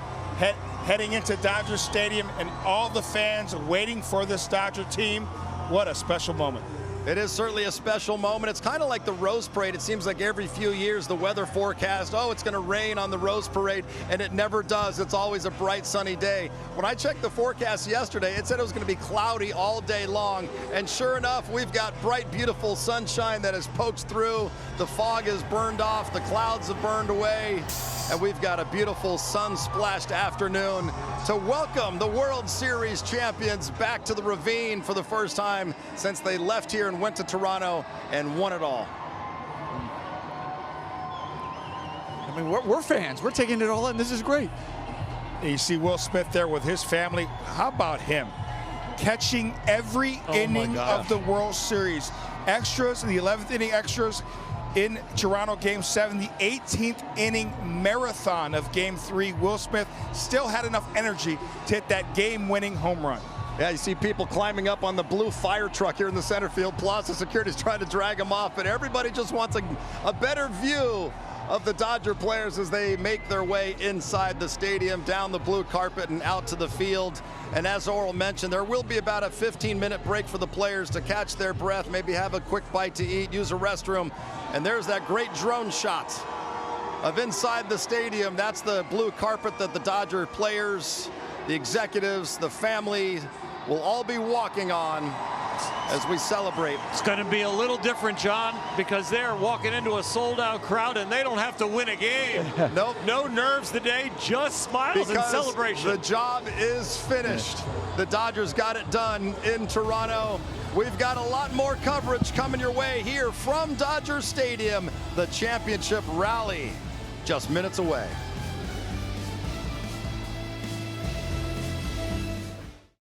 heading into Dodger Stadium, and all the fans waiting for this Dodger team. What a special moment. It is certainly a special moment. It's kind of like the Rose Parade. It seems like every few years the weather forecast, oh, it's going to rain on the Rose Parade, and it never does. It's always a bright, sunny day. When I checked the forecast yesterday, it said it was going to be cloudy all day long, and sure enough, we've got bright, beautiful sunshine that has poked through. The fog is burned off. The clouds have burned away, and we've got a beautiful sun-splashed afternoon to welcome the World Series champions back to the Ravine for the first time since they left here and went to Toronto and won it all. I mean, we're fans. We're taking it all in. This is great. And you see Will Smith there with his family. How about him? Catching every inning of the World Series. Extras, the 11th inning extras in Toronto Game 7, the 18th inning marathon of Game 3. Will Smith still had enough energy to hit that game-winning home run. Yeah, you see people climbing up on the blue fire truck here in the center field plaza. Security's trying to drag them off, but everybody just wants a better view of the Dodger players as they make their way inside the stadium, down the blue carpet and out to the field. And as Oral mentioned, there will be about a 15-minute break for the players to catch their breath, maybe have a quick bite to eat, use a restroom. And there's that great drone shot of inside the stadium. That's the blue carpet that the Dodger players, the executives, the family will all be walking on as we celebrate. It's going to be a little different, John, because they're walking into a sold-out crowd and they don't have to win a game. Nope. No nerves today, just smiles and celebration. The job is finished. The Dodgers got it done in Toronto. We've got a lot more coverage coming your way here from Dodger Stadium. The championship rally just minutes away.